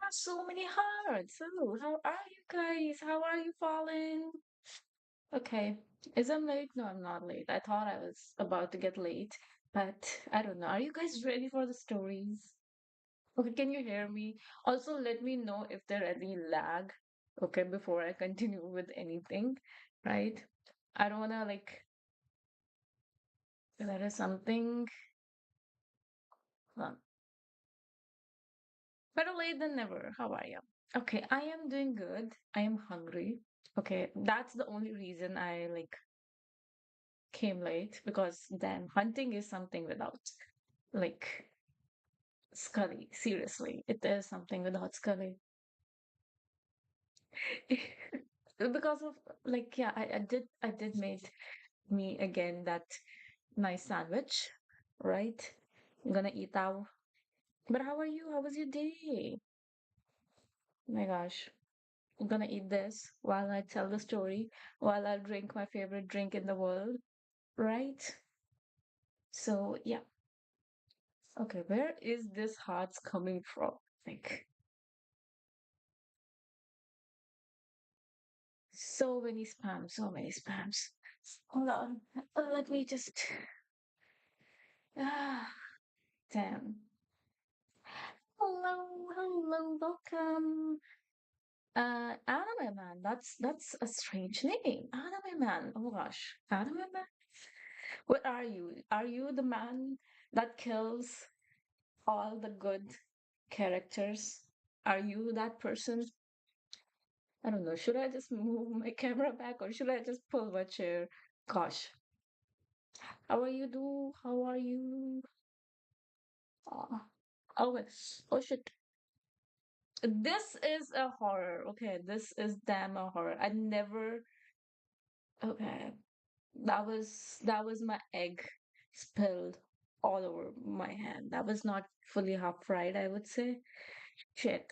So many hearts. Oh, how are you guys? How are you falling? Okay. Is I'm late? No, I'm not late. I thought I was about to get late, but I don't know. Are you guys ready for the stories? Okay, can you hear me? Also, let me know if there any lag, okay, before I continue with anything, right? I don't wanna like there is something. Well, better late than never. How are you? Okay, I am doing good. I am hungry. Okay, that's the only reason I like came late because then hunting is something without like Scully. Seriously, it is something without Scully. Because of like yeah, I did make me again that nice sandwich, right? I'm gonna eat out. But how are you? How was your day? Oh my gosh. I'm gonna eat this while I tell the story, while I drink my favorite drink in the world, right? So yeah. Okay, where is this hearts coming from? Like so many spams, so many spams. Hold on. Let me just ah damn. Hello, hello, welcome. Anime Man. That's a strange name. Anime Man. Oh my gosh. Anime Man? What are you? Are you the man that kills all the good characters? Are you that person? I don't know. Should I just move my camera back or should I just pull my chair? Gosh. How are you do? How are you? Oh, oh, oh shit. This is a horror. Okay, this is damn a horror. I never okay. That was my egg spilled all over my hand. That was not fully half fried, I would say. Shit.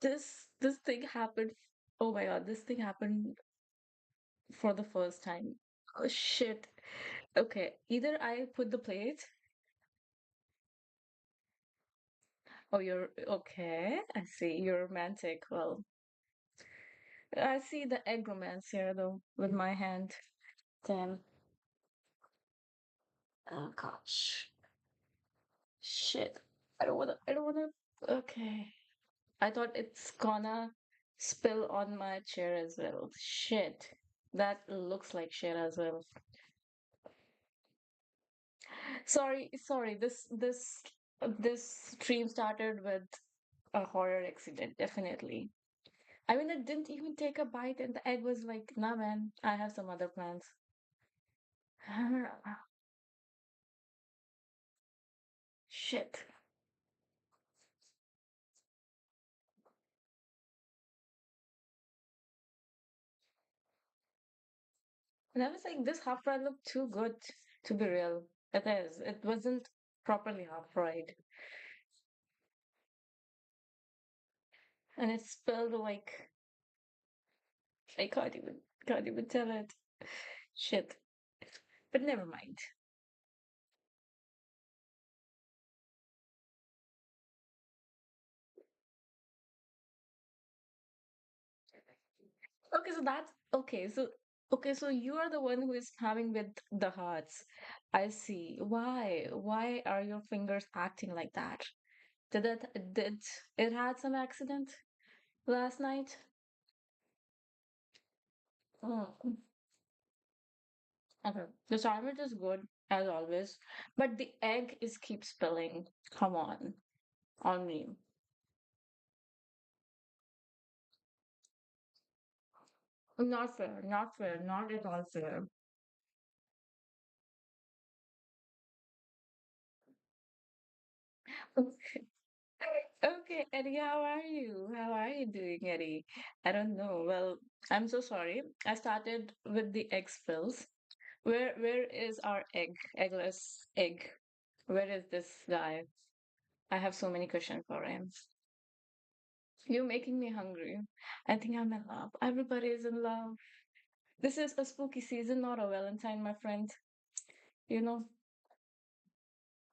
This thing happened. Oh my god, this thing happened for the first time. Oh shit. Okay, either I put the plate. Oh, you're okay. I see. You're romantic. Well, I see the egg romance here though with my hand. Damn. Oh gosh. Shit. I don't wanna. Okay. I thought it's gonna spill on my chair as well. Shit. That looks like shit as well. Sorry. This stream started with a horror accident, definitely. I mean, I didn't even take a bite, and the egg was like, nah, man, I have some other plans. Shit. And I was like, this half fried looked too good to be real. It is. It wasn't properly half fried. And it spilled like I can't even tell it. Shit. But never mind. Okay, so that's okay. So you are the one who is having with the hearts. I see. Why? Why are your fingers acting like that? Did it had some accident last night? Oh, okay. The sandwich is good as always, but the egg is keep spilling. Come on me. Not fair. Not fair. Not at all fair. Okay, Eddie, how are you? How are you doing, Eddie? I don't know. Well, I'm so sorry. I started with the egg spills. Where is our egg? Eggless egg. Where is this guy? I have so many questions for him. You're making me hungry. I think I'm in love. Everybody is in love. This is a spooky season, not a Valentine, my friend. You know?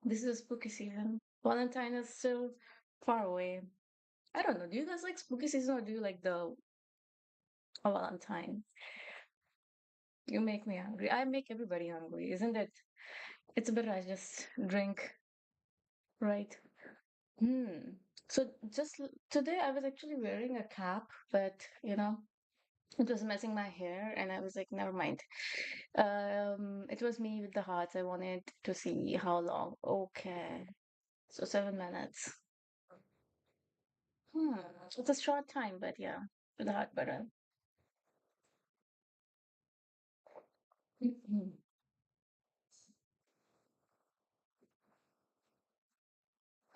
This is spooky season. Valentine is still far away. I don't know. Do you guys like spooky season or do you like the Valentine? You make me hungry. I make everybody hungry, isn't it? It's better I just drink, right? Hmm. So today I was actually wearing a cap, but it was messing my hair, and I was like, never mind. It was me with the hearts. I wanted to see how long. Okay, so 7 minutes. Hmm. It's a short time, but yeah, with the heart button. Mhm.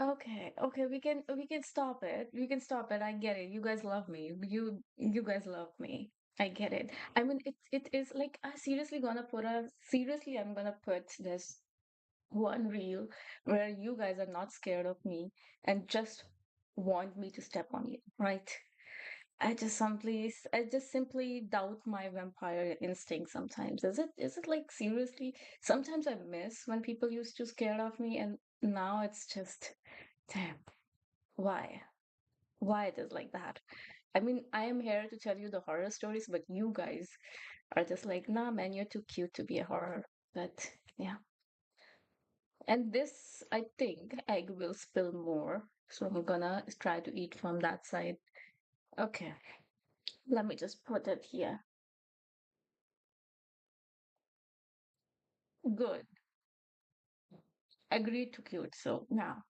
Okay, okay, we can stop it. We can stop it. I get it. You guys love me. You guys love me. I get it. I mean, it is like I seriously gonna put a seriously I'm gonna put this one reel where you guys are not scared of me and just want me to step on you, right? I just simply doubt my vampire instinct sometimes. Is it like seriously? Sometimes I miss when people used to scared of me, and now it's just, damn, why? Why it is like that? I mean, I am here to tell you the horror stories, but you guys are just like, nah, man, you're too cute to be a horror. But yeah. And this, I think, egg will spill more. So I'm gonna try to eat from that side. Okay, let me just put it here. Good. Agreed to cute. So now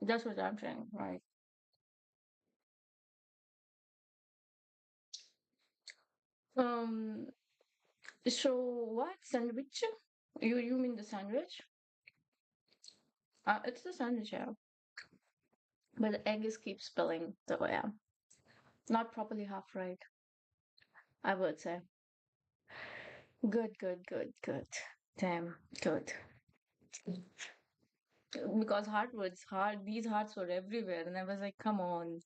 that's what I'm saying, right? Um. So what sandwich? You mean the sandwich? It's the sandwich, yeah. But the egg is keep spilling. So yeah, not properly half right. I would say. Good, good, good, good. Damn, good. Because these hearts were everywhere, and I was like, come on.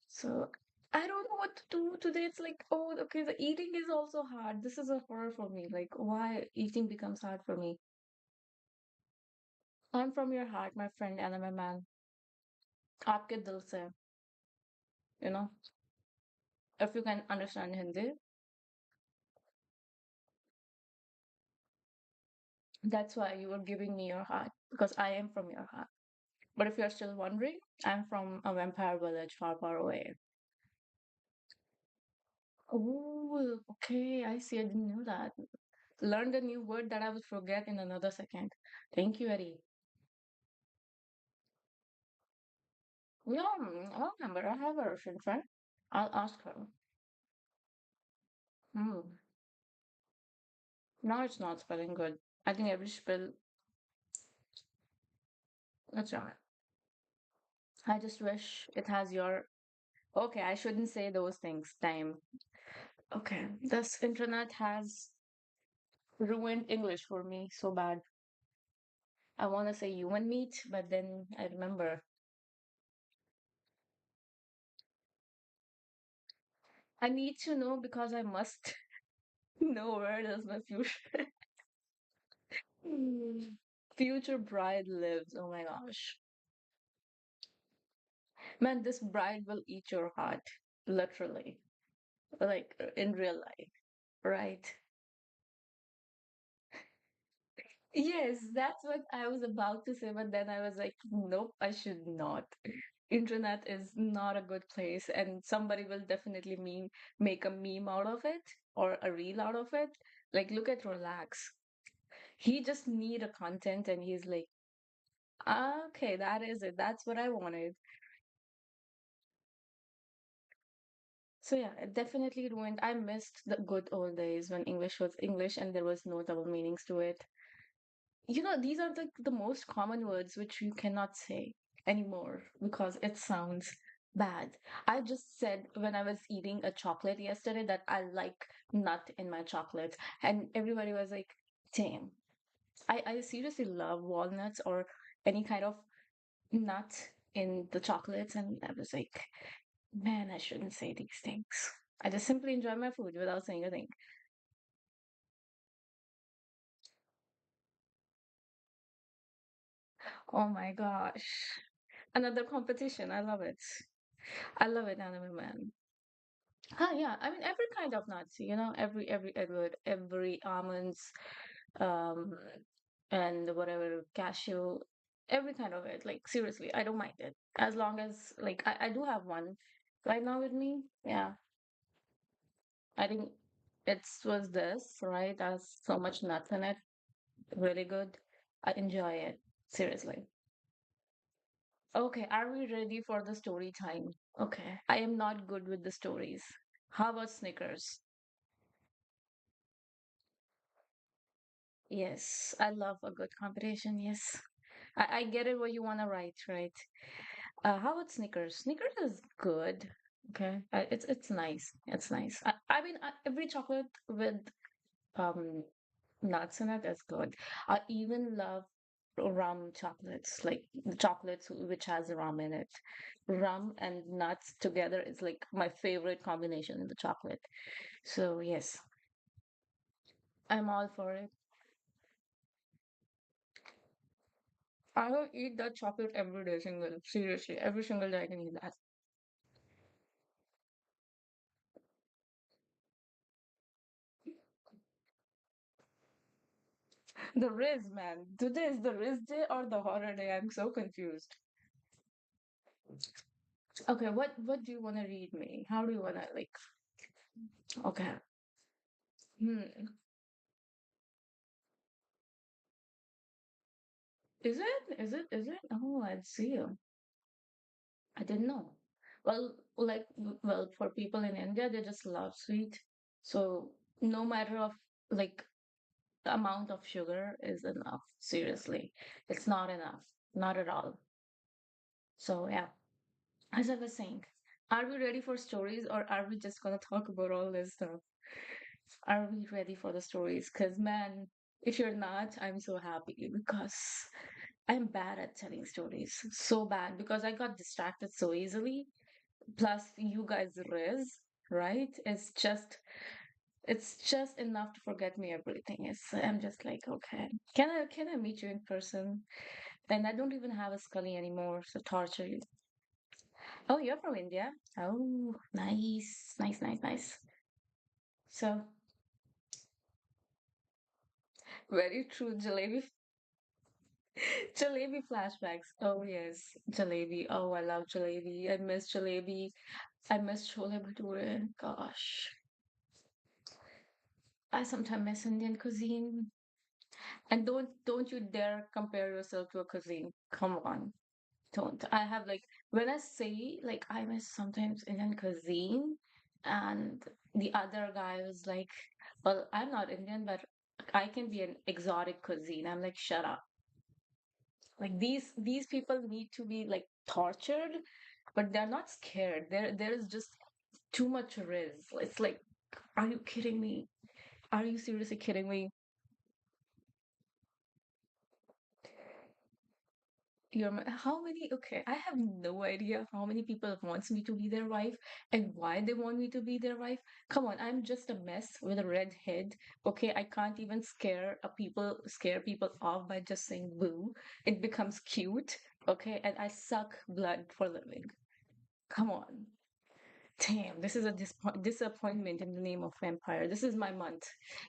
So I don't know what to do today. It's like, oh, okay, the eating is also hard. This is a horror for me. Like, why eating becomes hard for me? I'm from your heart, my friend, and I'm a man. आपके दिल से, you know, if you can understand Hindi, that's why you were giving me your heart because I am from your heart. But if you're still wondering, I'm from a vampire village far, far away. Oh, okay. I see. I didn't know that. Learned a new word that I would forget in another second. Thank you, Eddie. Yeah, I remember. I have a Russian friend. I'll ask her. Hmm. Now it's not spelling good. I think every spell. That's right. I just wish it has your. Okay, I shouldn't say those things. Time. Okay, this internet has ruined English for me so bad. I want to say you and meat, but then I remember I need to know because I must know where does my future future bride lives. Oh my gosh. Man, this bride will eat your heart. Literally. Like in real life, right? Yes, that's what I was about to say, but then I was like, nope, I should not. Internet is not a good place, and somebody will definitely make a meme out of it or a reel out of it. Like, look at Relax. He just need a content, and he's like, ah, okay, that is it. That's what I wanted. So yeah, it definitely ruined. I missed the good old days when English was English and there was no double meanings to it. These are the most common words which you cannot say anymore because it sounds bad. I just said when I was eating a chocolate yesterday that I like nut in my chocolates, and everybody was like, damn. I seriously love walnuts or any kind of nut in the chocolates, and I was like, man, I shouldn't say these things. I just simply enjoy my food without saying a thing. Oh my gosh. Another competition. I love it. I love it, Anime Man. Ah, yeah. I mean, every kind of nuts, every almonds, um, and whatever cashew, every kind of it. Like seriously, I don't mind it as long as like I do have one right now with me. Yeah, I think it was this right. Has so much nuts in it. Really good. I enjoy it. Seriously. Okay, are we ready for the story time? Okay, I am not good with the stories. How about Snickers? Yes, I love a good competition. Yes, I get it what you want to write, right? How about Snickers? Snickers is good. Okay, it's nice. It's nice. I mean, every chocolate with um nuts in it is good. I even love rum chocolates, like the chocolates which has rum in it. Rum and nuts together is like my favorite combination in the chocolate. So yes, I'm all for it. I will eat that chocolate every day, single. Seriously, every single day I can eat that. The Riz, man. Today is the Riz day or the horror day? I'm so confused. Okay, what do you want to read me? How do you want to like? Okay. Hmm. Is it? Is it? Is it? Oh, I see you. I didn't know. Well, well, for people in India, they just love sweet. So no matter of like the amount of sugar is enough. Seriously, it's not enough. Not at all. So yeah, as I was saying, are we ready for stories or are we just gonna talk about all this stuff? Are we ready for the stories? Because man, if you're not, I'm so happy because I'm bad at telling stories. So bad because I got distracted so easily. Plus, you guys riz, right? It's just enough to forget me everything. I'm just like, okay, can I meet you in person? And I don't even have a Scully anymore, so torture you. Oh, you're from India. Oh, nice, nice, nice, nice. So very true, jalebi, jalebi flashbacks. Oh yes, jalebi. Oh, I love jalebi. I miss jalebi. I miss chole bhature. Gosh, I sometimes miss Indian cuisine. And don't you dare compare yourself to a cuisine. Come on. Don't. I have like when I say like I miss sometimes Indian cuisine and the other guy was like, well, I'm not Indian, but I can be an exotic cuisine. I'm like, shut up. Like these people need to be like tortured, but they're not scared. There is just too much riz. It's like, are you kidding me? Are you seriously kidding me? How many? Okay, I have no idea how many people wants me to be their wife and why they want me to be their wife. Come on, I'm just a mess with a red head. Okay, I can't even scare people off by just saying boo. It becomes cute. Okay, and I suck blood for a living. Come on. Damn, this is a disappointment in the name of vampire. This is my month,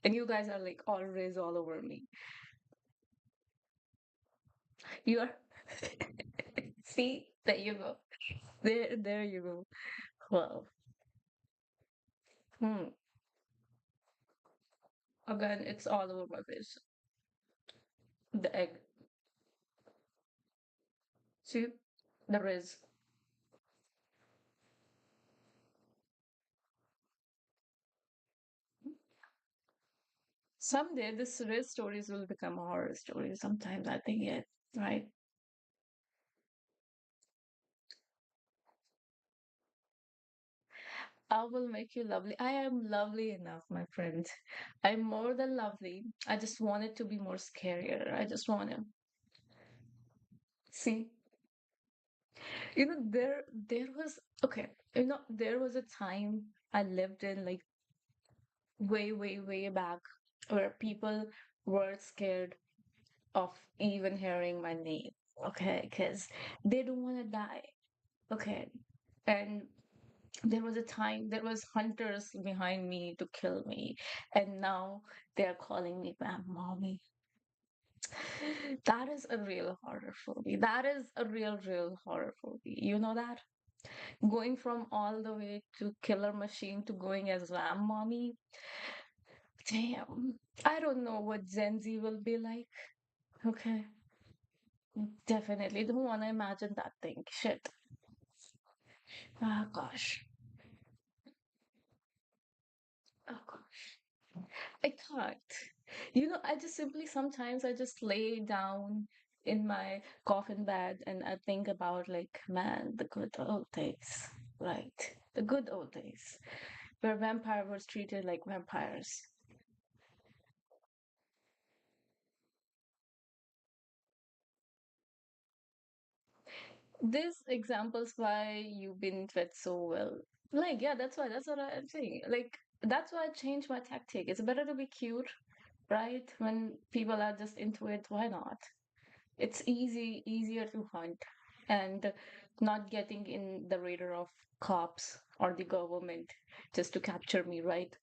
and you guys are like always all over me. You are. See, there you go. There you go. Well, hmm. Again, it's all over my face. The egg. See, the riz. Someday, this riz stories will become a horror story. Sometimes I think it, right? I will make you lovely. I am lovely enough, my friend. I'm more than lovely. I just want it to be more scarier. I just want to see. There was okay. There was a time I lived in like way, way, way back where people were scared of even hearing my name. Okay, because they don't want to die. Okay. And there was a time there was hunters behind me to kill me, and now they're calling me mommy. That is a real horror movie. That is a real horror movie. You know that? Going from all the way to killer machine to going as lamb mommy. Damn. I don't know what Gen Z will be like. Okay. Definitely don't want to imagine that thing. Shit. Oh gosh. Oh gosh. I can't. I just simply sometimes I just lay down in my coffin bed and I think about like, man, the good old days. Right. The good old days where vampire was treated like vampires. This examples why you've been fed so well. Like, yeah, that's what I'm saying. Like, that's why I changed my tactic. It's better to be cute, right? When people are just into it, why not? It's easier to hunt and not getting in the radar of cops or the government just to capture me, right?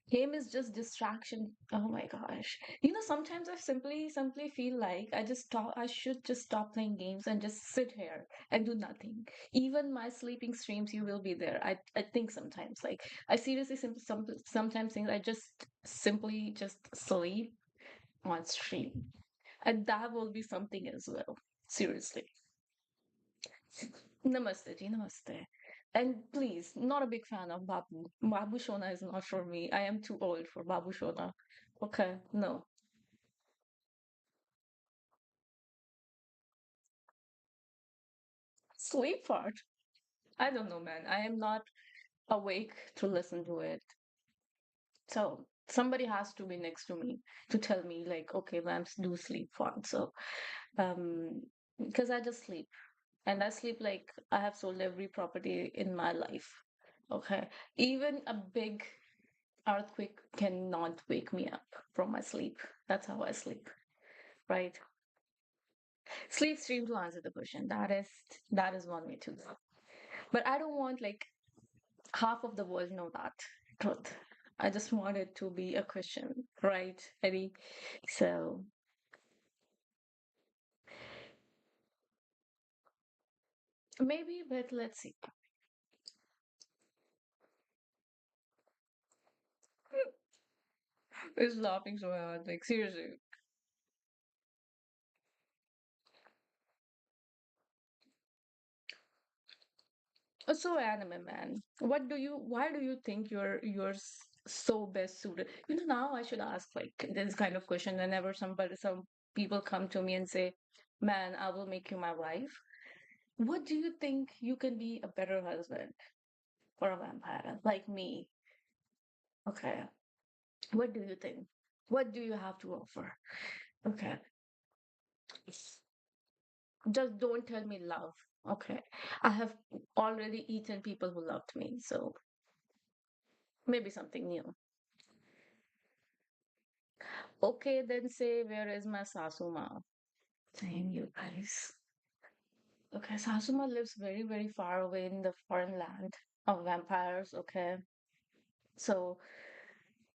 Game is just distraction. Oh my gosh. Sometimes I simply feel like I should just stop playing games and just sit here and do nothing. Even my sleeping streams, you will be there. I think sometimes like I seriously sometimes think I just simply just sleep on stream. And that will be something as well. Seriously. Namaste ji, namaste. And please, not a big fan of Babu. Babu Shona is not for me. I am too old for Babu Shona. Okay, no. Sleep part. I don't know, man. I am not awake to listen to it. So somebody has to be next to me to tell me, like, okay, lamps do sleep fun. So, um, because I just sleep. And I sleep like I have sold every property in my life. Okay. Even a big earthquake cannot wake me up from my sleep. That's how I sleep, right? Sleep stream to answer the question. That is one way to go. But I don't want like half of the world know that truth. I just want it to be a question, right, Eddie? So maybe, but let's see. It's laughing so hard, like seriously. So anime man, why do you think so best suited? Now I should ask like this kind of question whenever some people come to me and say, man, I will make you my wife. What do you think you can be a better husband for a vampire like me? Okay. What do you think? What do you have to offer? Okay. Just don't tell me love. Okay. I have already eaten people who loved me, so maybe something new. Okay, then say, where is my Sasuma? Saying you guys. Okay, Sasuma lives very far away in the foreign land of vampires. Okay, so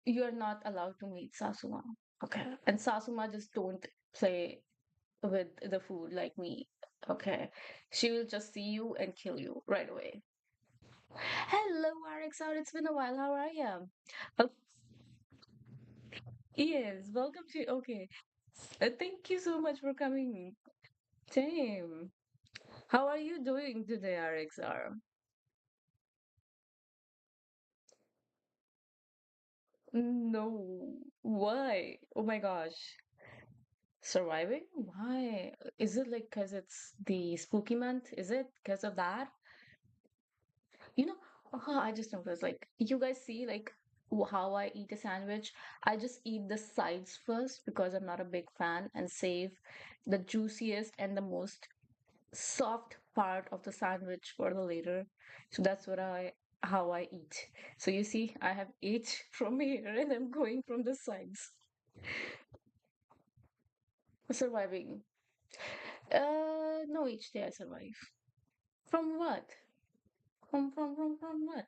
you're not allowed to meet Sasuma. Okay, and Sasuma just don't play with the food like me. Okay, she will just see you and kill you right away. Hello, RX out. It's been a while. How are you? Oh, yes, welcome to. Okay, thank you so much for coming. Same. How are you doing today, RXR? No. Why? Oh my gosh. Surviving? Why? Is it like because it's the spooky month? Is it because of that? You know, I just noticed like you guys see like how I eat a sandwich. I just eat the sides first because I'm not a big fan and save the juiciest and the most soft part of the sandwich for the later. So that's what I how I eat. So you see, I have ate from here and I'm going from the sides. Surviving. No, each day I survive. From what? From what?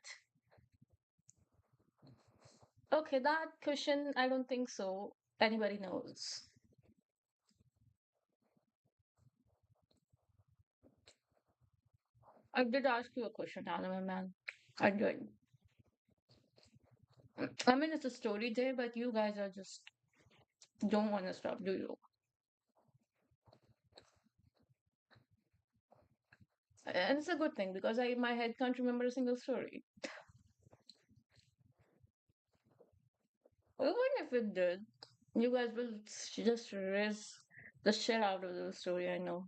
Okay, that question, I don't think so. Anybody knows. I did ask you a question, Anime Man. I did. I mean, it's a story day, but you guys are just don't want to stop, do you? And it's a good thing because I my head can't remember a single story. Even if it did, you guys will just risk the shit out of the story. I know.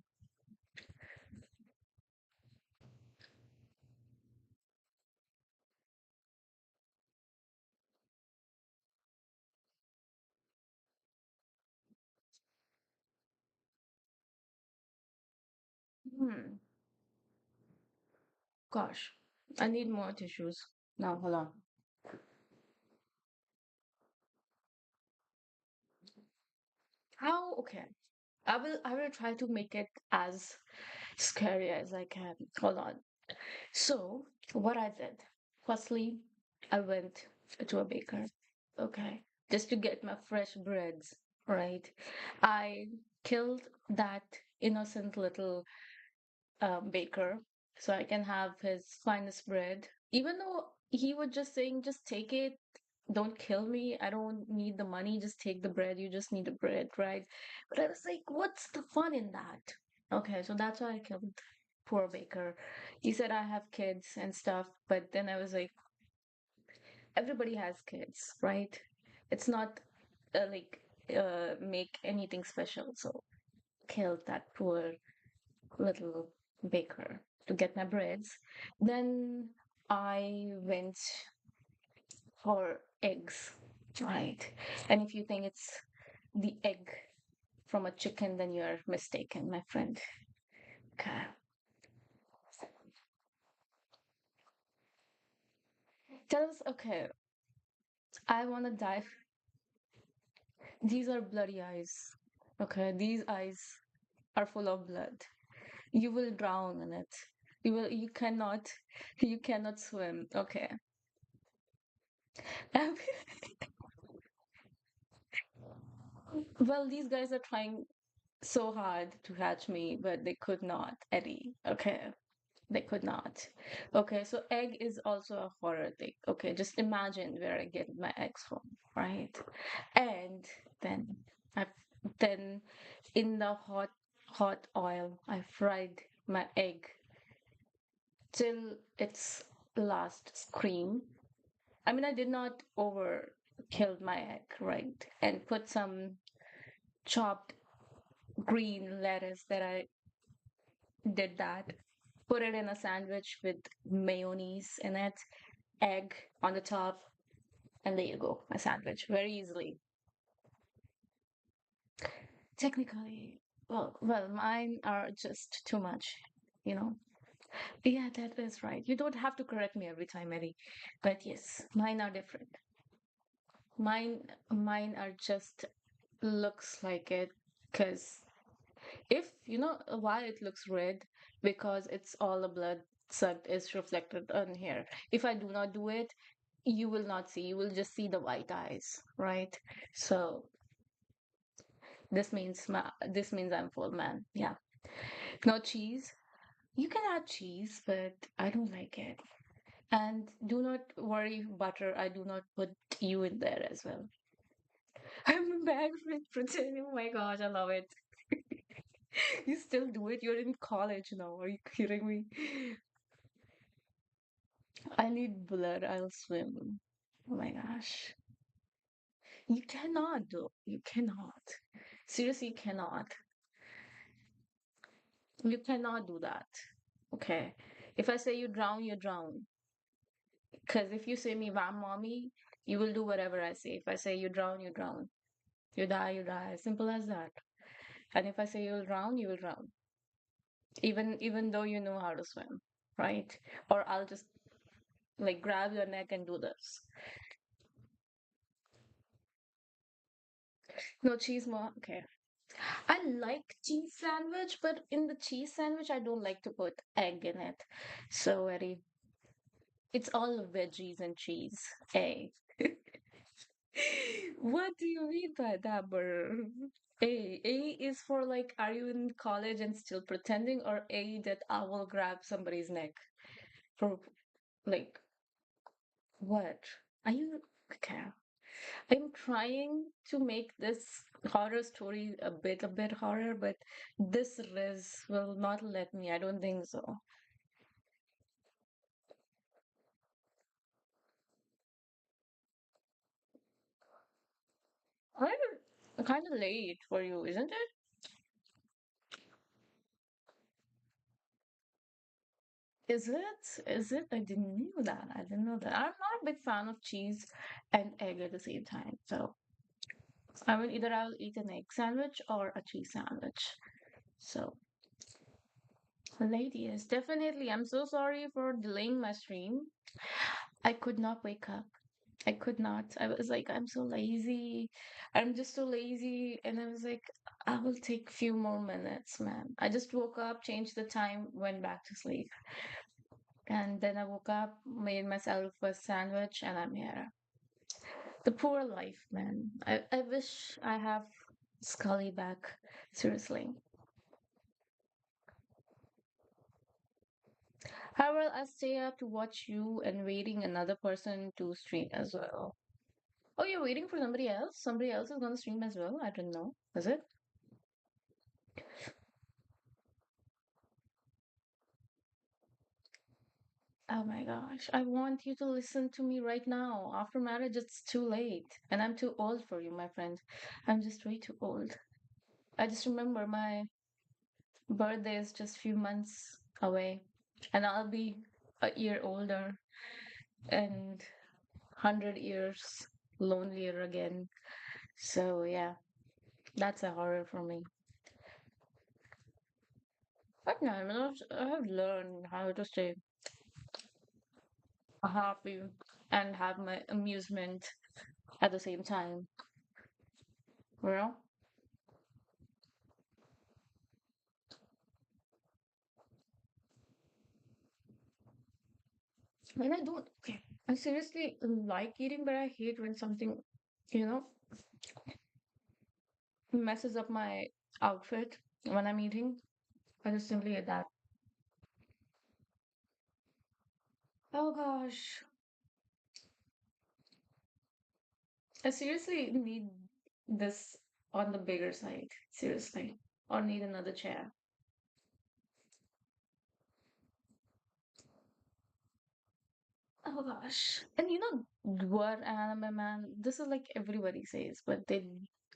Hmm. Gosh, I need more tissues. Now, hold on. How? Okay. I will try to make it as scary as I can. Hold on. So, what I did, firstly, I went to a baker, okay, just to get my fresh breads, right? I killed that innocent little baker so I can have his finest bread, even though he was just saying, just take it, don't kill me. I don't need the money. Just take the bread. You just need the bread, right? But I was like, what's the fun in that? Okay, so that's why I killed poor baker. He said I have kids and stuff, but then I was like, everybody has kids, right? It's not like make anything special. So killed that poor little baker to get my breads. Then I went for eggs, right? And if you think it's the egg from a chicken, then you're mistaken, my friend. Okay. Tell us, okay, I want to dive. These are bloody eyes. Okay, these eyes are full of blood. You will drown in it. You cannot, you cannot swim. Okay. Well, these guys are trying so hard to hatch me, but they could not, Eddie. Okay. They could not. Okay, so egg is also a horror thing. Okay, just imagine where I get my eggs from, right? And then I then in the hot oil, I fried my egg till its last scream. I mean, I did not over kill my egg, right? And put some chopped green lettuce that I did that. Put it in a sandwich with mayonnaise in it, egg on the top, and there you go, a sandwich very easily. Technically, well, mine are just too much, you know. Yeah, that is right. You don't have to correct me every time, Eddie. But yes, mine are different. Mine are just looks like it because if you know why it looks red, because it's all the blood sucked is reflected on here. If I do not do it, you will not see. You will just see the white eyes, right? So this means I'm full, man. Yeah. No cheese. You can add cheese, but I don't like it. And do not worry, butter. I do not put you in there as well. I'm bad with pretending. Oh my gosh, I love it. You still do it? You're in college now. Are you kidding me? I need blood. I'll swim. Oh my gosh. You cannot do. You cannot. Seriously, you cannot. You cannot do that. Okay. If I say you drown, you drown. Because if you say me, "Mom, mommy," you will do whatever I say. If I say you drown, you drown. You die, you die. Simple as that. And if I say you'll drown, you will drown. Even though you know how to swim, right? Or I'll just like grab your neck and do this. No cheese more. Okay. I like cheese sandwich, but in the cheese sandwich, I don't like to put egg in it. So very, it's all veggies and cheese. Egg. What do you mean by that, bro? A is for like, are you in college and still pretending, or A that I will grab somebody's neck for like what? Are you okay? I'm trying to make this horror story a bit horror, but this Riz will not let me. I don't think so. I'm kind of late for you, isn't it? Is it? Is it? I didn't know that. I didn't know that. I'm not a big fan of cheese and egg at the same time. So I will either I'll eat an egg sandwich or a cheese sandwich. So, ladies, definitely. I'm so sorry for delaying my stream. I could not wake up. I could not. I was like, I'm so lazy. I'm just so lazy. And I was like, I will take few more minutes, man. I just woke up, changed the time, went back to sleep. And then I woke up, made myself a sandwich, and I'm here. The poor life, man. I wish I have Scully back. Seriously. However, I stay up to watch you and waiting another person to stream as well. Oh, you're waiting for somebody else? Somebody else is gonna stream as well? I don't know. Is it? Oh my gosh. I want you to listen to me right now. After marriage, it's too late. And I'm too old for you, my friend. I'm just way too old. I just remember my birthday is just few months away. And I'll be a year older and 100 years lonelier again. So yeah, that's a horror for me. But no, I have learned how to stay happy and have my amusement at the same time. You know? And I don't, okay. I seriously like eating, but I hate when something, you know, messes up my outfit when I'm eating. I just simply hate that. Oh gosh. I seriously need this on the bigger side. Seriously. Or need another chair. Oh gosh. And you know what, anime man? This is like everybody says, but they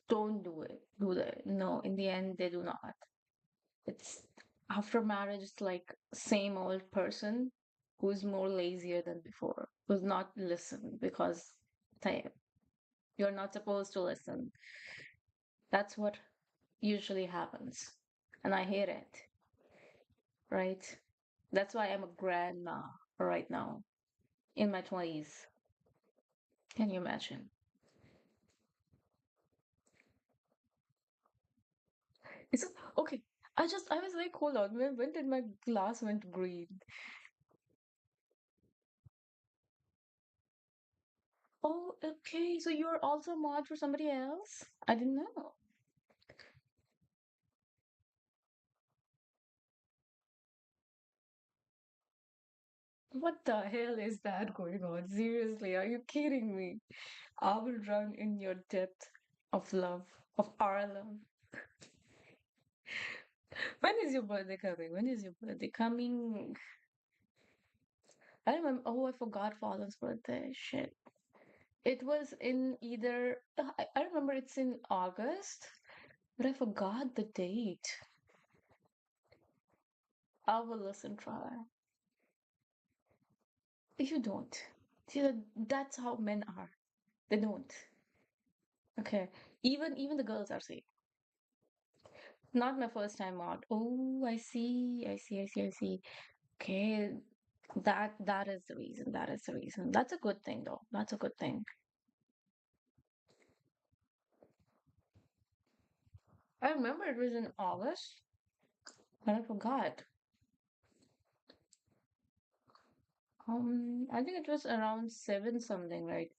don't do it, do they? No, in the end, they do not. It's after marriage, it's like same old person who's more lazier than before, who's not listen because they, you're not supposed to listen. That's what usually happens. And I hate it, right? That's why I'm a grandma right now in my 20s. Can you imagine? It's okay. I was like, hold on, when did my glass went green? Oh, okay. So you're also a mod for somebody else? I didn't know. What the hell is that going on? Seriously, are you kidding me? I will drown in your depth of love, of our love. When is your birthday coming? When is your birthday coming? I remember. Oh, I forgot Father's birthday. Shit. It was in either. I remember it's in August, but I forgot the date. I will listen, try. You don't. See, that's how men are. They don't. Okay. Even the girls are saying. Not my first time out. Oh, I see. I see. I see. I see. Okay. That is the reason. That is the reason. That's a good thing though. That's a good thing. I remember it was in August, but I forgot. I think it was around seven something, right?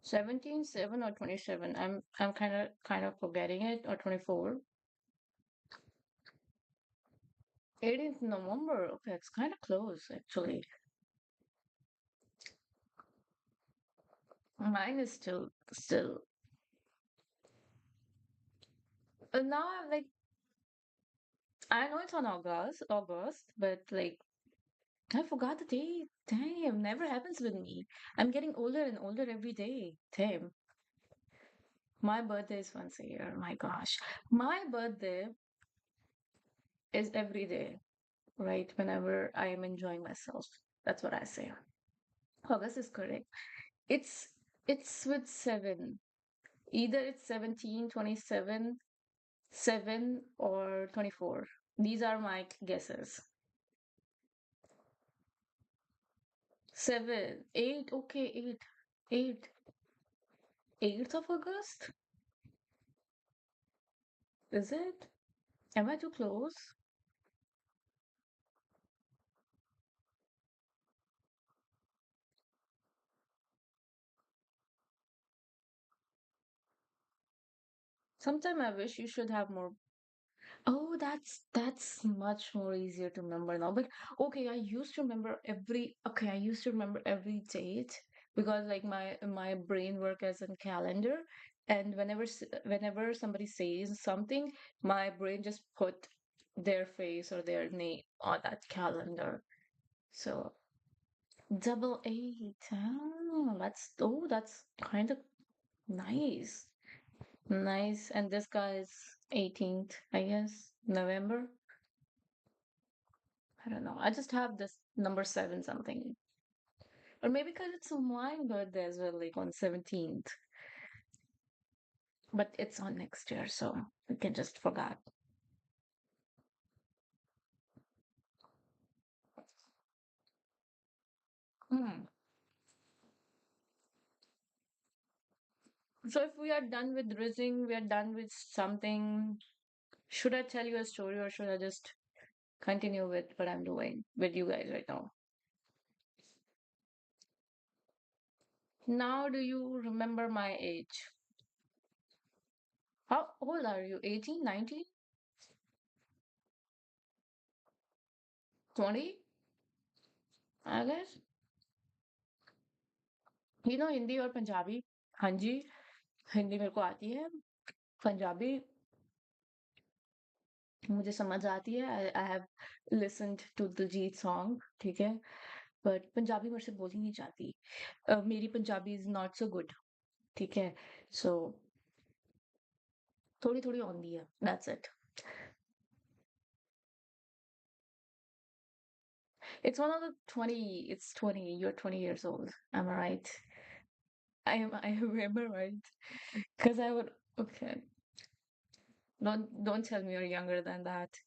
17, 7 or 27. I'm kind of forgetting it, or 24. 18th November. Okay, it's kind of close actually. Mine is still. But now I'm like, I know it's on August, but like I forgot the date. Damn, never happens with me. I'm getting older and older every day. Damn. My birthday is once a year. My gosh. My birthday is every day, right? Whenever I am enjoying myself. That's what I say. August is correct. It's it's with seven. Either it's 17, 27, 7, or 24. These are my guesses. 7, 8, okay, 8. 8. 8th of August? Is it? Am I too close? Sometime I wish you should have more. Oh, that's much more easier to remember now. But okay, I used to remember every date because like my brain work as a calendar, and whenever somebody says something, my brain just put their face or their name on that calendar. So double eight. That's kind of nice. Nice. And this guy's 18th, I guess, November. I don't know. I just have this number seven something. Or maybe because it's my birthday as well, like on 17th. But it's on next year, so we can just forget. Hmm. So if we are done with rizzing, we are done with something. Should I tell you a story or should I just continue with what I'm doing with you guys right now? Now, do you remember my age? How old are you? 18, 19, 20? I guess. Hindi और पंजाबी. हाँ जी. हिंदी मेरे को आती है. पंजाबी मुझे समझ आती है. I have listened to Diljit song. ठीक है. बट पंजाबी मेरे से बोली नहीं जाती. मेरी Punjabi is not so good. ठीक है. सो थोड़ी थोड़ी आती है. That's it. It's one of the 20. It's 20. You're 20 years old. Am I right? I remember right. Because I would. Okay. Don't tell me you're younger than that.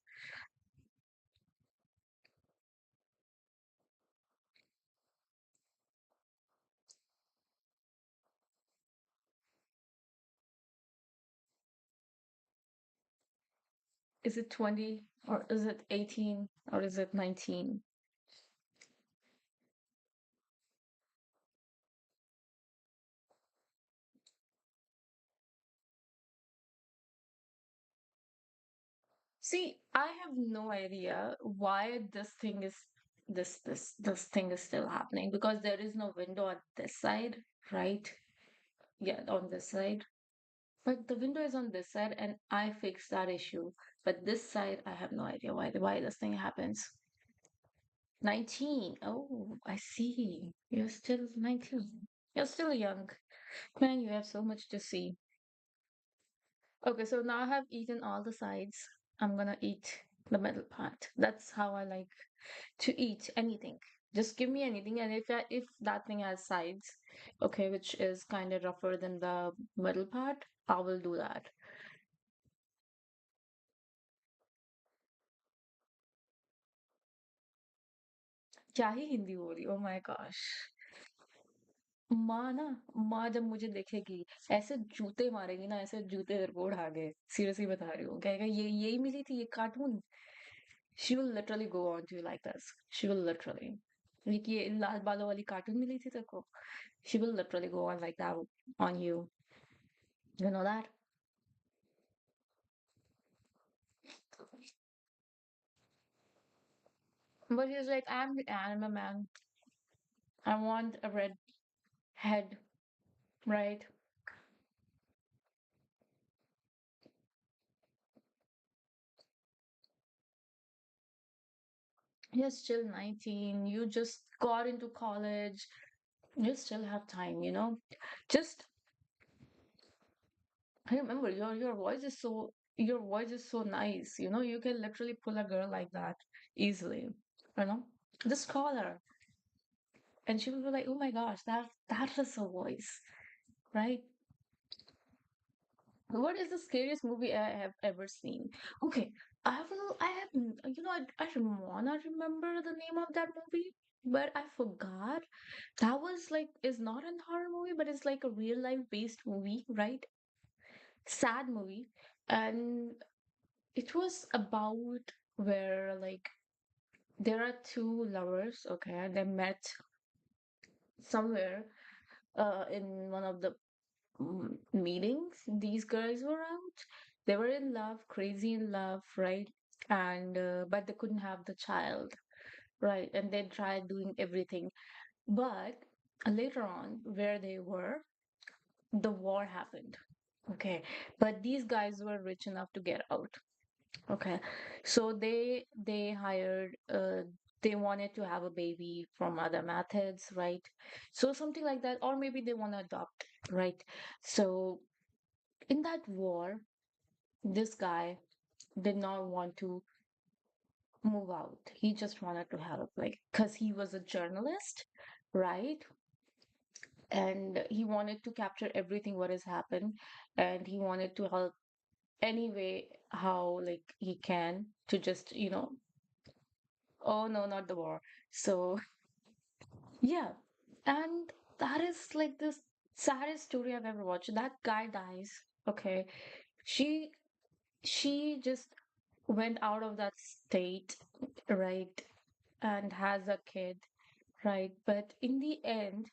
Is it 20 or is it 18 or is it 19? See, I have no idea why this thing is still happening because there is no window on this side, right? Yeah, on this side. But the window is on this side and I fixed that issue. But this side, I have no idea why this thing happens. 19. Oh, I see. You're still 19. You're still young. Man, you have so much to see. Okay, so now I have eaten all the sides. I'm gonna eat the middle part. That's how I like to eat anything. Just give me anything, and if that thing has sides, okay, which is kind of rougher than the middle part, I will do that. क्या ही हिंदी बोली? Oh my gosh. माँ ना, माँ जब मुझे देखेगी ऐसे जूते मारेगी ना, ऐसे जूते तेरे को उड़ा के, सीरियसली बता रही हूँ, कहेगा ये यही मिली थी ये cartoon. She will literally go on to like this, she will literally, like ये लाल बालों वाली कार्टून मिली थी तेरे को, she will literally go on like that on you. You know that? But he's like, I'm the anime man. I want a red head, right? You're still 19. You just got into college. You still have time, you know? Just, I remember your voice is so nice, you know? You can literally pull a girl like that easily, you know? Just call her. And she will be like, oh my gosh, that is a voice, right? What is the scariest movie I have ever seen? Okay, I have, you know, I wanna remember the name of that movie, but I forgot. That was like, is not a horror movie, but it's like a real life based movie, right? Sad movie. And it was about where like there are two lovers, okay, and they met somewhere in one of the meetings. These guys were out. They were in love, crazy in love, right? And but they couldn't have the child, right? And they tried doing everything. But later on, where they were, the war happened. Okay. But these guys were rich enough to get out. Okay. So they hired they wanted to have a baby from other methods, right? So something like that, or maybe they want to adopt, right? So in that war, this guy did not want to move out. He just wanted to help, like, because he was a journalist, right? And he wanted to capture everything what has happened, and he wanted to help any way how like he can to just, you know, oh no, not the war. So yeah, and that is like the saddest story I've ever watched. That guy dies. Okay, she she just went out of that state, right, and has a kid, right? But in the end,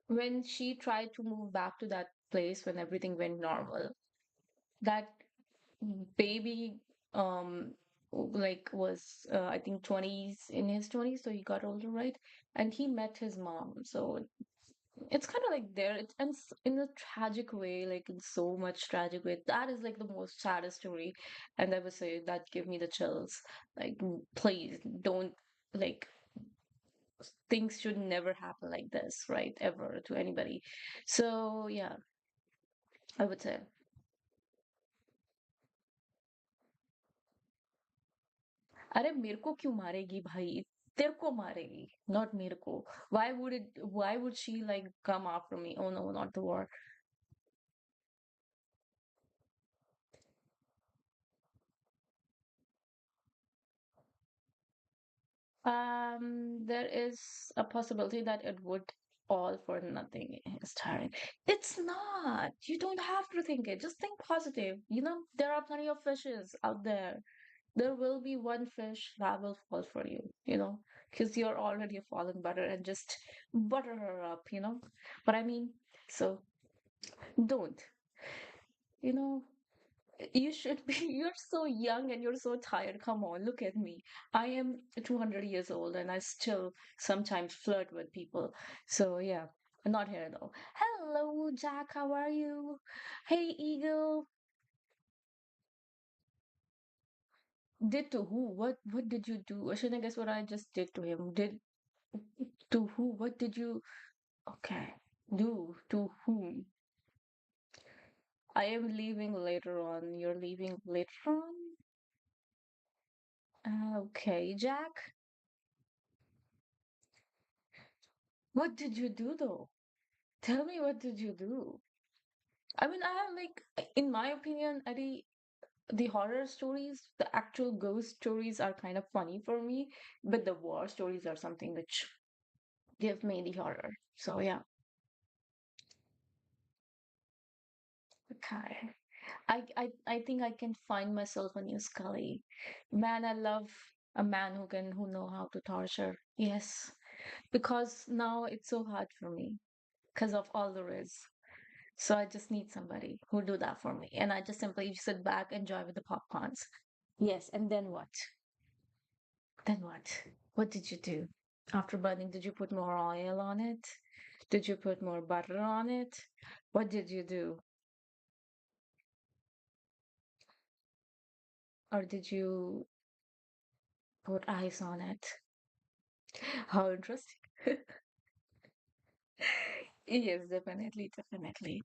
when she tried to move back to that place when everything went normal, that baby, like was I think 20s, in his 20s, so he got older, right? And he met his mom. So it's kind of like there, it's and in a tragic way, like in so much tragic way. That is like the most saddest story, and I would say that give me the chills. Like, please don't, like, things should never happen like this, right? Ever to anybody. So yeah, I would say. अरे मेरे को क्यों मारेगी भाई? तेरे को मारेगी, not मेरे को. Why would she like come after me? Oh no, not the war. There is a possibility that it would all for nothing is tiring. It's not. You don't have to think it. Just think positive. You know, there are plenty of fishes out there. There will be one fish that will fall for you, you know, because you're already a fallen butter and just butter her up, you know what I mean? So don't, you know, you should be, you're so young and you're so tired. Come on, look at me. I am 200 years old and I still sometimes flirt with people. So yeah, not here though. Hello, Jack, how are you? Hey, Eagle. Did to who? What did you do? I shouldn't guess what I just did to him. Did to who? What did you? Okay. Do to whom? I am leaving later on. You're leaving later on? Okay, Jack. What did you do though? Tell me what did you do? I mean, I am like, in my opinion, the horror stories, the actual ghost stories are kind of funny for me, but the war stories are something which give me the horror. So yeah, okay. I think I can find myself a new Scully. Man, I love a man who know how to torture. Yes, because now it's so hard for me because of all the risk. So I just need somebody who do that for me, and I just simply sit back, enjoy with the popcorns. Yes, and then what? Then what? What did you do? After burning, did you put more oil on it? Did you put more butter on it? What did you do? Or did you put ice on it? How interesting. Yes, definitely, definitely.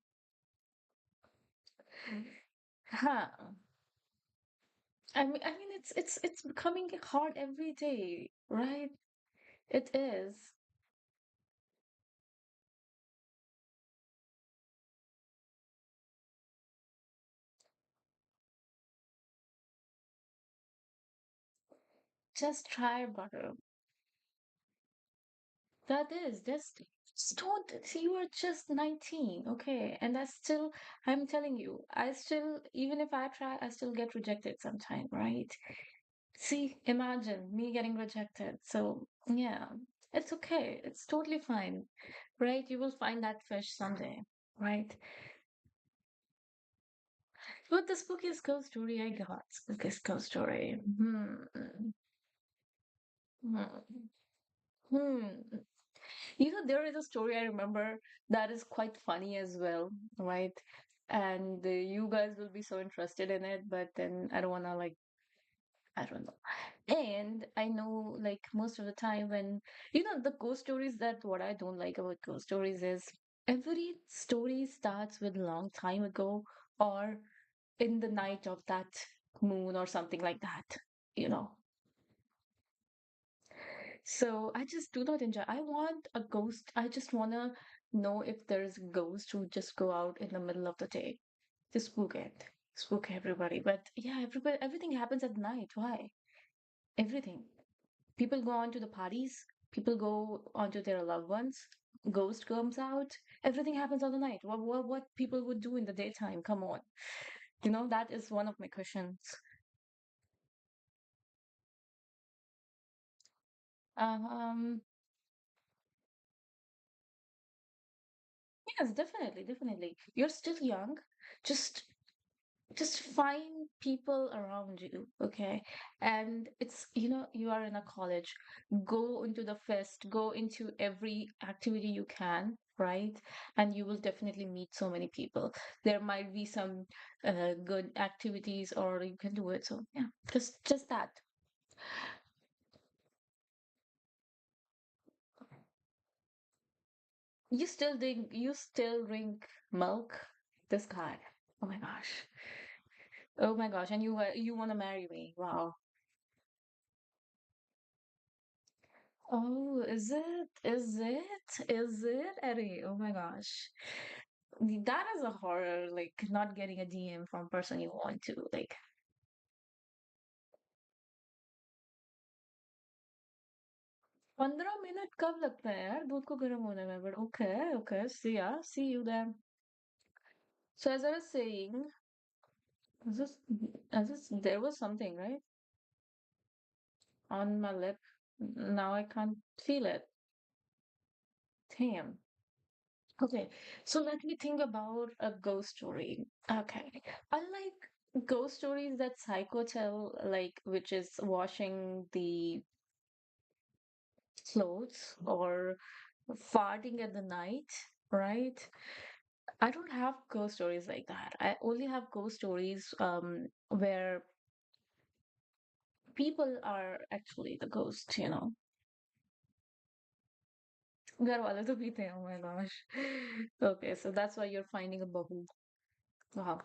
Huh. I mean, it's becoming hard every day, right? It is. Just try butter. That is just don't see. You are just 19, okay? And that's still, I'm telling you, I still, even if I try, I still get rejected sometime, right? See, imagine me getting rejected. So, yeah, it's okay. It's totally fine, right? You will find that fish someday, right? But the spookiest ghost story I got, spookiest ghost story. Hmm. Hmm. There is a story I remember that is quite funny as well, right? And you guys will be so interested in it, but then I don't want to like, I don't know. And I know like most of the time when, the ghost stories, that what I don't like about ghost stories is every story starts with a long time ago or in the night of that moon or something like that, you know. So I just do not enjoy. I want a ghost. I just want to know if there's a ghost who just go out in the middle of the day. Just spook it. Spook everybody. But yeah, everything happens at night. Why? Everything. People go on to the parties. People go onto their loved ones. Ghost comes out. Everything happens on the night. What people would do in the daytime? Come on. That is one of my questions. Um, yes, definitely, definitely. You're still young. Just just find people around you, okay? And you are in a college. Go into the fest, go into every activity you can, right? And you will definitely meet so many people. There might be some good activities, or you can do it. So yeah, just that. You still drink milk? This guy. Oh my gosh. Oh my gosh. And you want to marry me? Wow. Oh, is it? Is it? Is it, Eddie? Oh my gosh. That is a horror, like not getting a DM from person you want to. Like, 15 minute कब लगता है यार दूध को गर्म होने में? But okay, okay. See ya. See you then. So as I was saying, is this, there was something, right? On my lip. Now I can't feel it. Damn. Okay, so let me think about a ghost story. Okay, I like ghost stories that psycho tell, like which is washing the clothes or farting at the night, right? I don't have ghost stories like that. I only have ghost stories where people are actually the ghost. घर वाले तो पीते हैं, oh my gosh. Okay, so that's why you're finding a bahu. Wow.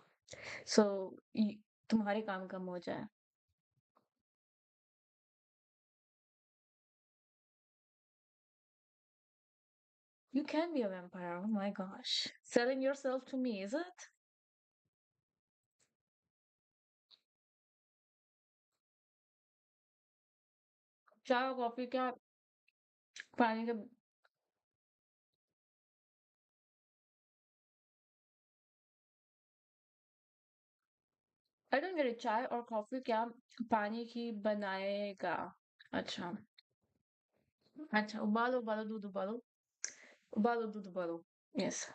So तुम्हारे काम कम हो जाए. You can be a vampire. Oh my gosh. Selling yourself to me, is it? चाय और कॉफी क्या पानी के I don't get it. चाय और कॉफी क्या पानी की बनाएगा? अच्छा, अच्छा, उबालो उबालो दूध उबालो, उबालो दूध उबालो. Yes.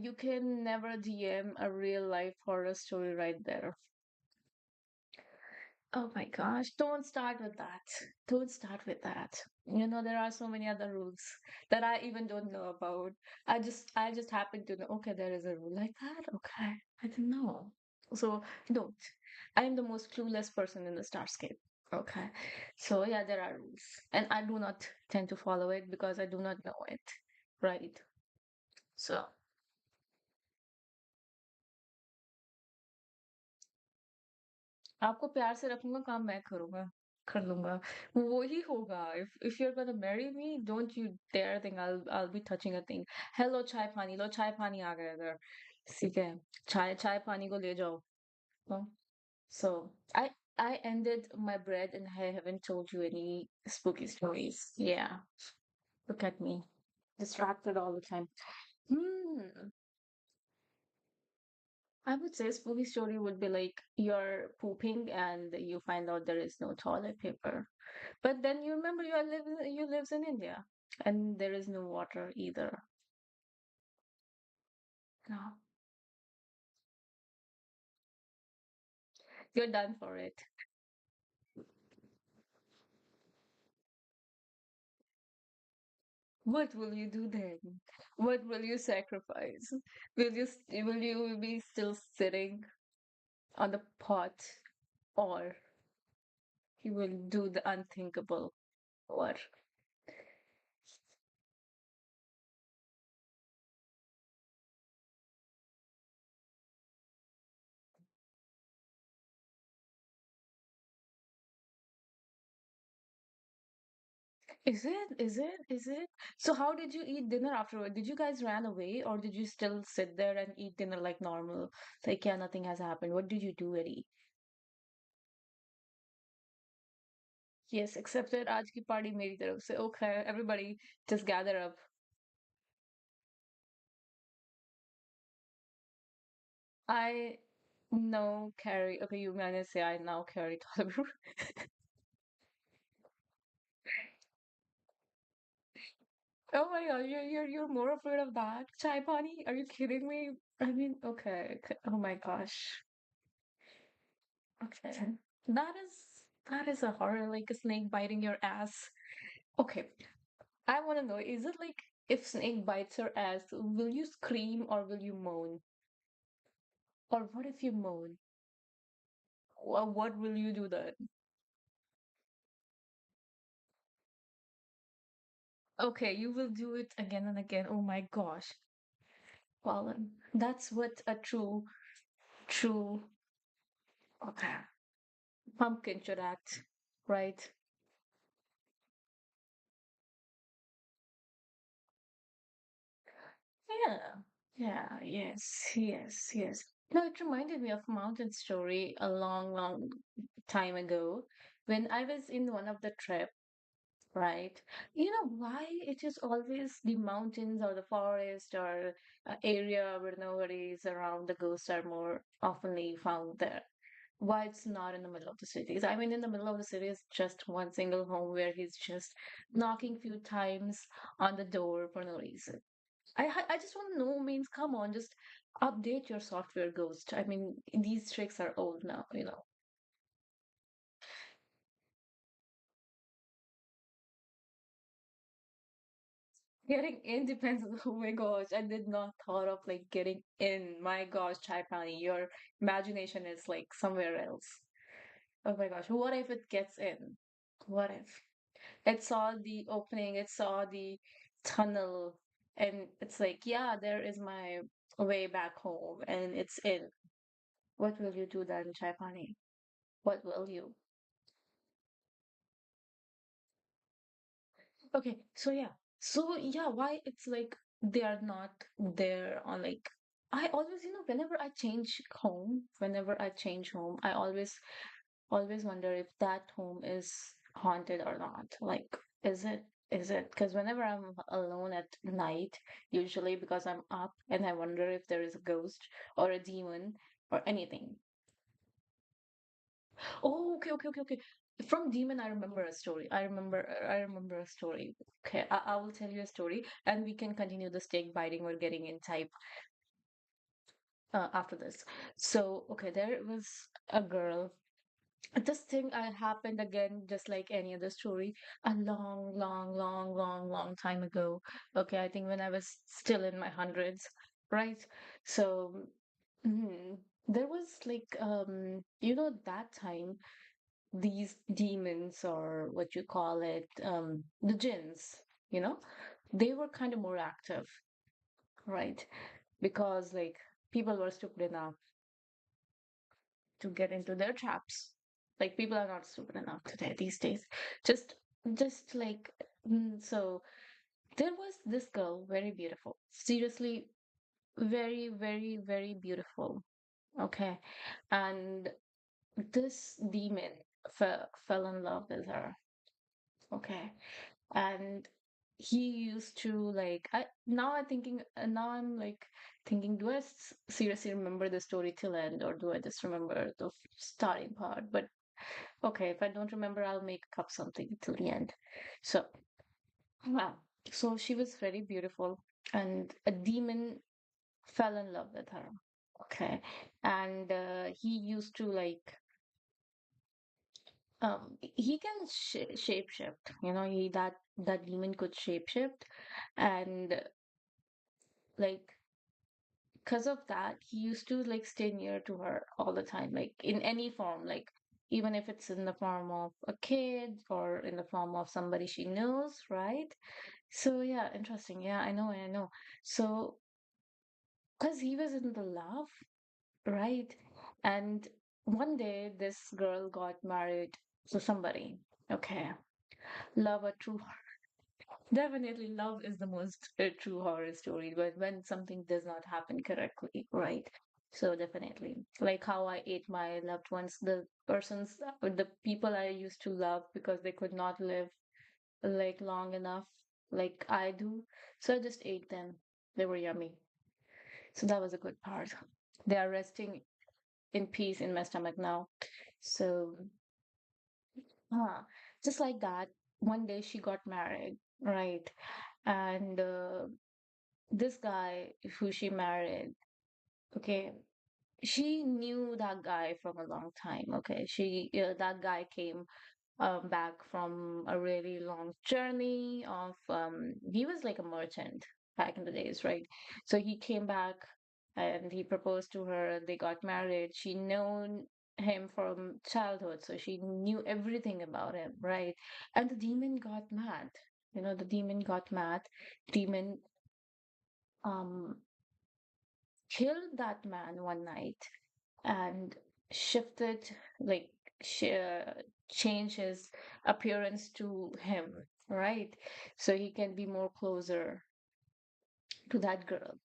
You can never DM a real life horror story right there. Oh my gosh, don't start with that. Don't start with that. You know, there are so many other rules that I even don't know about. I just happen to know, okay, there is a rule like that. Okay. I didn't know. So don't. I am the most clueless person in the Starscape. Okay. So yeah, there are rules. And I do not tend to follow it because I do not know it. Right. So आपको प्यार से रखूंगा, काम मैं करूंगा, कर लूंगा. वो ही होगा. If you're gonna marry me, don't you dare think I'll be touching a thing. Hello चाय पानी लो, चाय पानी आ गया इधर. ठीक है. चाय चाय पानी को ले जाओ. No? So I ended my bread and I haven't told you any spooky stories. Yeah. Look at me. Distracted all the time. Hmm. I would say spooky story would be like you're pooping and you find out there is no toilet paper. But then you remember you lives in India and there is no water either. No. You're done for it. What will you do then? What will you sacrifice? Will you be still sitting on the pot or you will do the unthinkable? What? Is it? Is it? Is it? So how did you eat dinner afterward? Did you guys ran away or did you still sit there and eat dinner like normal? Like, yeah, nothing has happened. What did you do, Eddie? Yes, accepted. आज की party मेरी तरफ से. Okay, everybody just gather up. I know carry. Okay, you managed to say I now carry toilet paper. Oh my God, you're more afraid of that? Chai pani? Are you kidding me? I mean, okay. Oh my gosh. Okay. That is a horror, like a snake biting your ass. Okay. I want to know, is it like if snake bites your ass, will you scream or will you moan? Or what if you moan? What will you do then? Okay, you will do it again and again. Oh my gosh. Well, then, that's what a true, okay, pumpkin should act, right? Yeah. Yeah, yes, yes, yes. No, it reminded me of Mountain Story a long, long time ago when I was in one of the trip, right? You know why it is always the mountains or the forest or area where nobody is around, the ghosts are more oftenly found there. Why it's not in the middle of the cities? I mean, in the middle of the city is just one single home where he's just knocking few times on the door for no reason. I just want to know, means come on, just update your software, Ghost. I mean, these tricks are old now. Getting in depends on, oh my gosh, I did not thought of like getting in. My gosh, Chai Pani, your imagination is like somewhere else. Oh my gosh, what if it gets in? What if? It saw the opening, it saw the tunnel, and it's like, yeah, there is my way back home, and it's in. What will you do then, Chai Pani? What will you? Okay, so yeah. So yeah, why it's like they are not there on like I always, whenever I change home, I always wonder if that home is haunted or not. Like, is it? Is it? Because whenever I'm alone at night, usually because I'm up and I wonder if there is a ghost or a demon or anything. Oh, okay, okay, okay, okay. From demon, I remember a story. I remember a story. Okay, I will tell you a story, and we can continue the steak biting we're getting in type after this. So, okay, there was a girl. This thing happened again, just like any other story, a long, long, long, long, long time ago. Okay, I think when I was still in my hundreds, right? So, mm, there was like, that time, these demons or what you call it, the jinns, you know, they were kind of more active, right? Because like people were stupid enough to get into their traps. Like people are not stupid enough today these days. Just just like so there was this girl, very beautiful. Seriously, very, very, very beautiful. Okay. And this demon fell in love with her. Okay. And he used to like now I'm like thinking, do I seriously remember the story till end, or do I just remember the starting part? But okay, if I don't remember, I'll make up something till the end. So, wow. So she was very beautiful, and a demon fell in love with her. Okay. And he used to like, he can shape shift. That demon could shape shift, and like, because of that, he used to like stay near to her all the time, like in any form, like even if it's in the form of a kid or in the form of somebody she knows, right? So yeah, interesting. Yeah, I know, I know. So because he was in the love, right? And one day this girl got married to somebody. Okay. Love a true Definitely, love is the most true horror story, but when something does not happen correctly, right? So definitely, like how I ate my loved ones, the people I used to love because they could not live like long enough, like I do. So I just ate them. They were yummy. So that was a good part. They are resting in peace in my stomach now. So, huh, just like that, one day she got married, right? And this guy who she married, okay, she knew that guy from a long time. Okay, that guy came back from a really long journey of he was like a merchant back in the days, right? So he came back and he proposed to her. They got married. She known him from childhood, so she knew everything about him, right? And the demon got mad. The demon got mad. Demon um killed that man one night and shifted, like, sh- uh, change his appearance to him, right? So he can be more closer to that girl.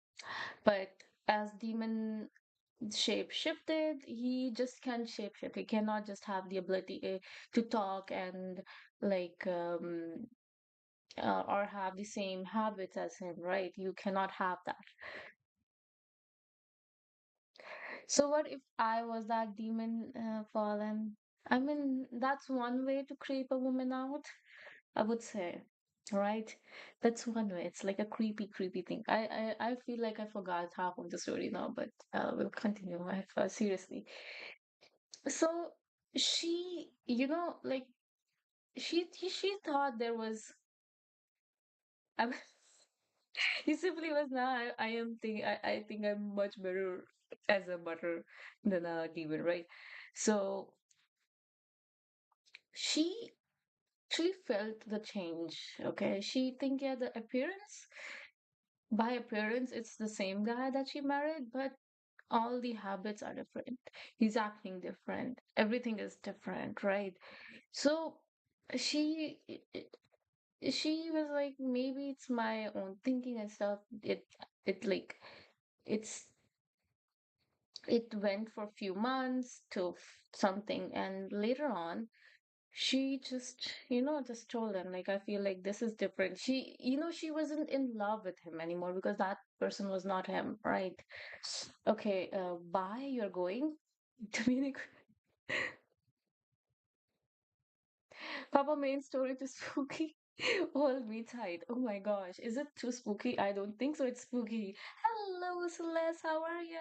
But as demon shape shifted, he just can't shape shift. He cannot just have the ability to talk and like or have the same habits as him, right? You cannot have that. So what if I was that demon fallen? I mean, that's one way to creep a woman out, I would say. Right? That's one way. It's like a creepy, creepy thing. I feel like I forgot half of the story now, but we'll continue. Seriously. So like she thought there was. I mean, he simply was now. I think I'm much better as a butter than a demon, right? So she she felt the change. Okay, she think, yeah, the appearance, by appearance it's the same guy that she married, but all the habits are different. He's acting different, everything is different, right? So she she was like, maybe it's my own thinking and stuff. It like it's it went for a few months to something, and later on She just, just told him, like, I feel like this is different. She wasn't in love with him anymore because that person was not him, right? Okay, bye, you're going. Dominic, Papa main story too spooky. Hold me tight. Oh my gosh, is it too spooky? I don't think so. It's spooky. Hello, Celeste, how are you?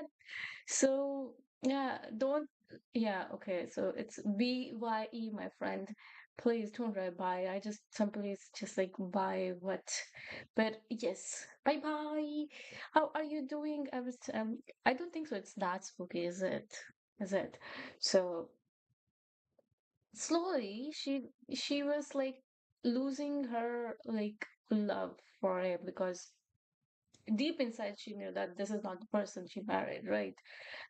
So, yeah, don't, yeah, okay. So it's BYE, my friend. Please don't write bye. I just simply, it's just like bye, what? But yes, bye bye. How are you doing? I don't think so. It's that spooky, is it? Is it? So slowly, she was like losing her like love for him because deep inside she knew that this is not the person she married, right?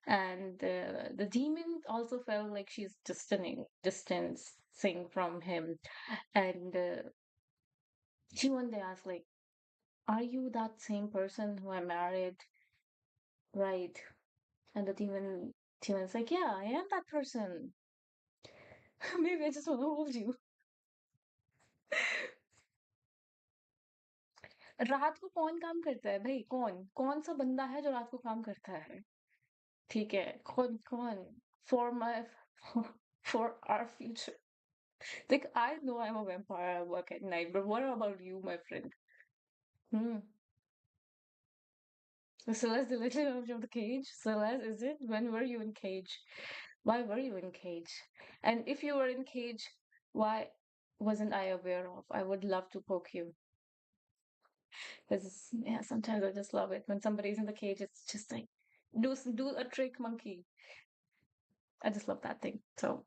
And the demon also felt like she's distancing from him. And she one day asked, like, "Are you that same person who I married?" Right? And the demon's like, "Yeah, I am that person. Maybe I just want to hold you." रात को कौन काम करता है भाई? कौन कौन सा बंदा है जो रात को काम करता है? ठीक है, कौन कौन? For my for our future. Like, I know I'm a vampire, I work at night, but what about you, my friend? Hmm. Celeste deleted out of the cage? Celeste, is it? When were you in cage? Why were you in cage? And if you were in cage, why wasn't I aware of? I would love to poke you. Because, yeah, sometimes I just love it. When somebody's in the cage, it's just like, do a trick, monkey. I just love that thing. So,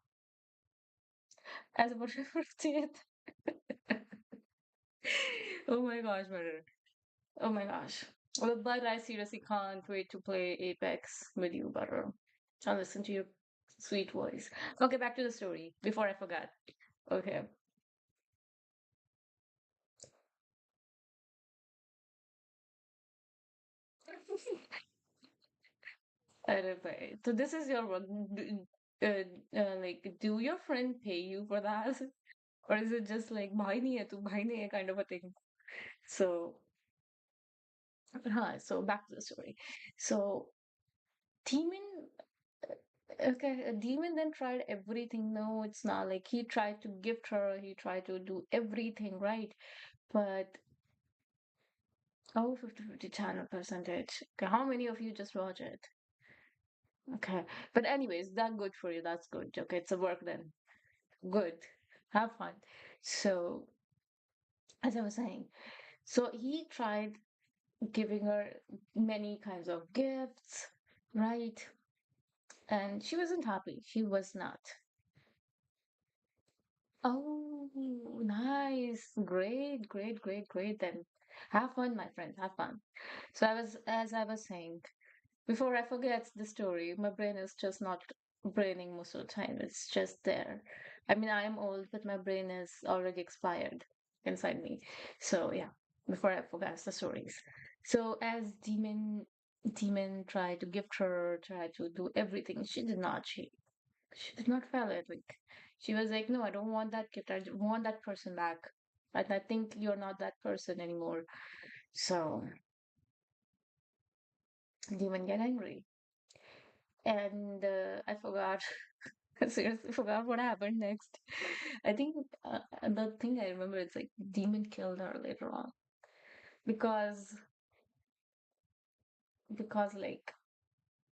as a refer to it. Oh my gosh, murder. Oh my gosh. Well, but I seriously can't wait to play Apex with you, Butter. I'll listen to your sweet voice. Okay, back to the story before I forgot. Okay. Anyway, so this is your work. Like, do your friend pay you for that? Or is it just like, bhai nahi hai tu, bhai nahi hai kind of a thing? So, so back to the story. So, Demon, okay, Demon then tried everything. No, it's not like he tried to gift her, he tried to do everything, right? But, oh, 50-50 channel percentage. Okay, how many of you just watch it? Okay. But anyways, that good for you. That's good. Okay, it's a work then. Good. Have fun. So, as I was saying, so he tried giving her many kinds of gifts, right? And she wasn't happy. She was not. Oh, nice. Great, great, great, great. Then have fun, my friend. Have fun. So as I was saying, before I forget the story, my brain is just not braining most of the time. It's just there. I mean, I am old, but my brain is already expired inside me. So yeah, before I forget the stories. So as demon tried to gift her, tried to do everything, she did not. She did not feel it. Like she was like, no, I don't want that gift. I want that person back. And I think you're not that person anymore. So demon get angry. And I forgot. I seriously forgot what happened next. I think the thing I remember is like demon killed her later on because like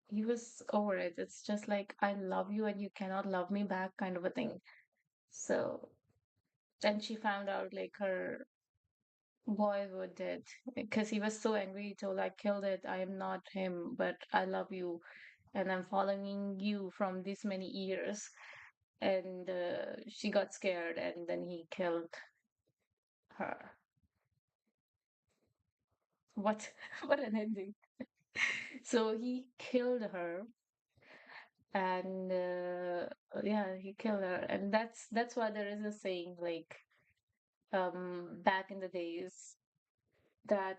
he was over it. It's just like I love you and you cannot love me back kind of a thing. So then she found out like her boyhood did because he was so angry. He told I killed it. I am not him, but I love you and I'm following you from this many years. And she got scared and then he killed her. What what an ending. So he killed her and yeah, he killed her. And that's why there is a saying like back in the days that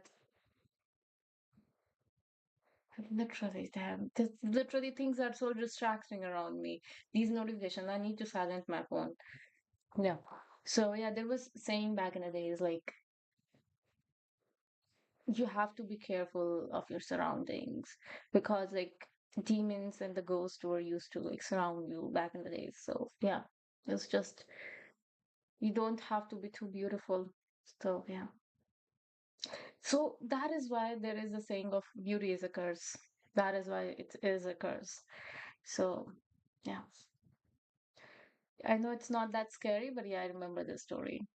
literally damn this literally things are so distracting around me. These notifications, I need to silence my phone. Yeah. So yeah, there was saying back in the days like you have to be careful of your surroundings because like demons and the ghosts were used to like surround you back in the days. So yeah, it's just you don't have to be too beautiful. So yeah. So that is why there is a saying of beauty is a curse. That is why it is a curse. So yeah. I know it's not that scary, but yeah, I remember the story.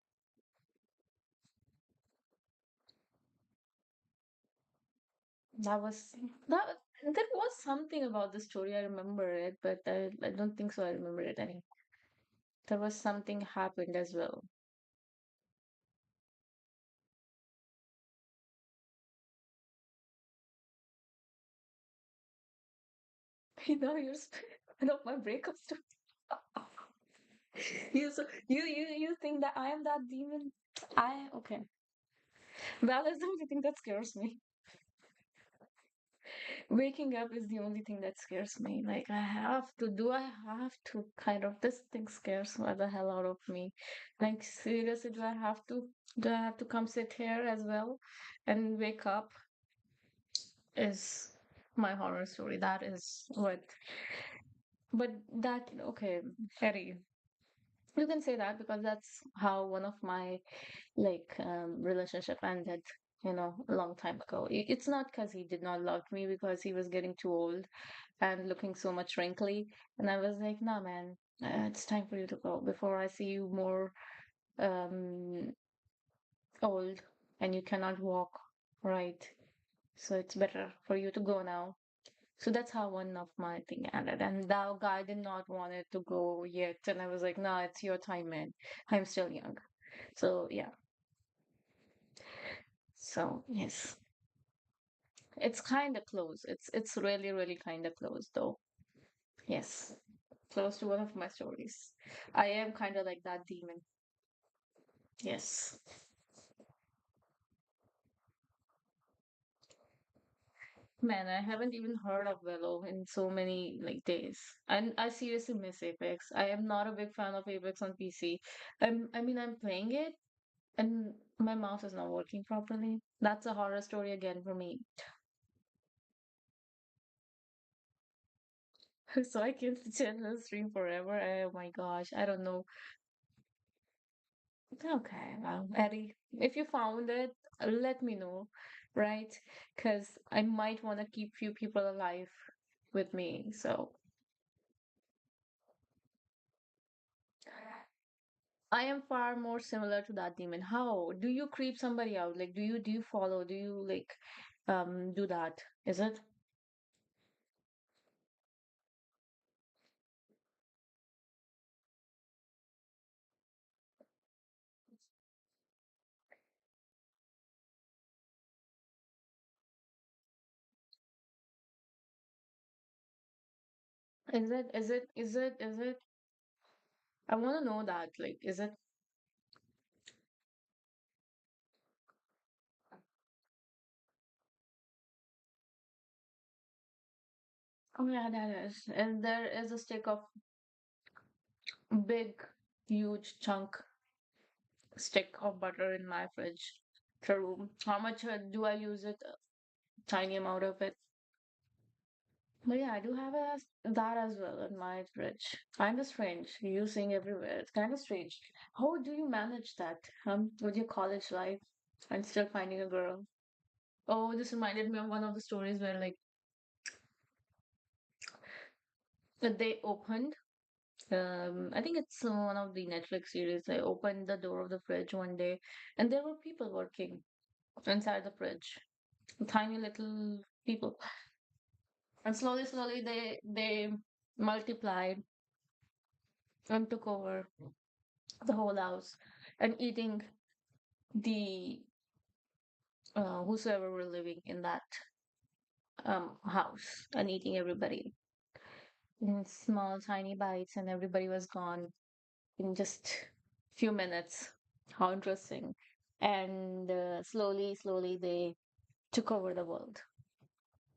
That was that there was something about the story. I remember it, but I don't think so. I remember it any. There was something happened as well. You know, you're one of my breakup story. You think that I am that demon? I okay. That is the only thing that scares me. Waking up is the only thing that scares me. Like I have to kind of this thing scares the hell out of me. Like seriously, do I have to come sit here as well and wake up is my horror story. That is what but that okay, Harry. You can say that because that's how one of my relationship ended, a long time ago. It's not because he did not love me, because he was getting too old and looking so much wrinkly. And I was like, nah, man, it's time for you to go before I see you more um, old and you cannot walk right. So it's better for you to go now. So that's how one of my thing ended. And that guy did not want it to go yet. And I was like, nah, it's your time, man. I'm still young. So yeah. So yes. It's kind of close. It's really, really kind of close though. Yes. Close to one of my stories. I am kind of like that demon. Yes. Man, I haven't even heard of Velo in so many like days. And I seriously miss Apex. I am not a big fan of Apex on PC. I mean, I'm playing it and my mouse is not working properly. That's a horror story again for me. So I can sit and stream forever. Oh my gosh, I don't know. Okay, well, Eddie, if you found it, let me know, right? Because I might want to keep few people alive with me. So I am far more similar to that demon. How do you creep somebody out? Like, do you follow? Do you like do that? Is it? Is it? Is it? Is it? Is it? I want to know that. Like, is it? Oh yeah, that is. And there is a stick of big, huge chunk stick of butter in my fridge. True. How much do I use it? Tiny amount of it. But yeah, I do have that as well in my fridge. Kind of strange. Using everywhere. It's kind of strange. How do you manage that? With your college life and still finding a girl? Oh, this reminded me of one of the stories where like that they opened. I think it's one of the Netflix series. They opened the door of the fridge one day, and there were people working inside the fridge. Tiny little people. And slowly, slowly they multiplied and took over the whole house and eating the whosoever were living in that house and eating everybody in small tiny bites, and everybody was gone in just few minutes. How interesting. And slowly, slowly they took over the world.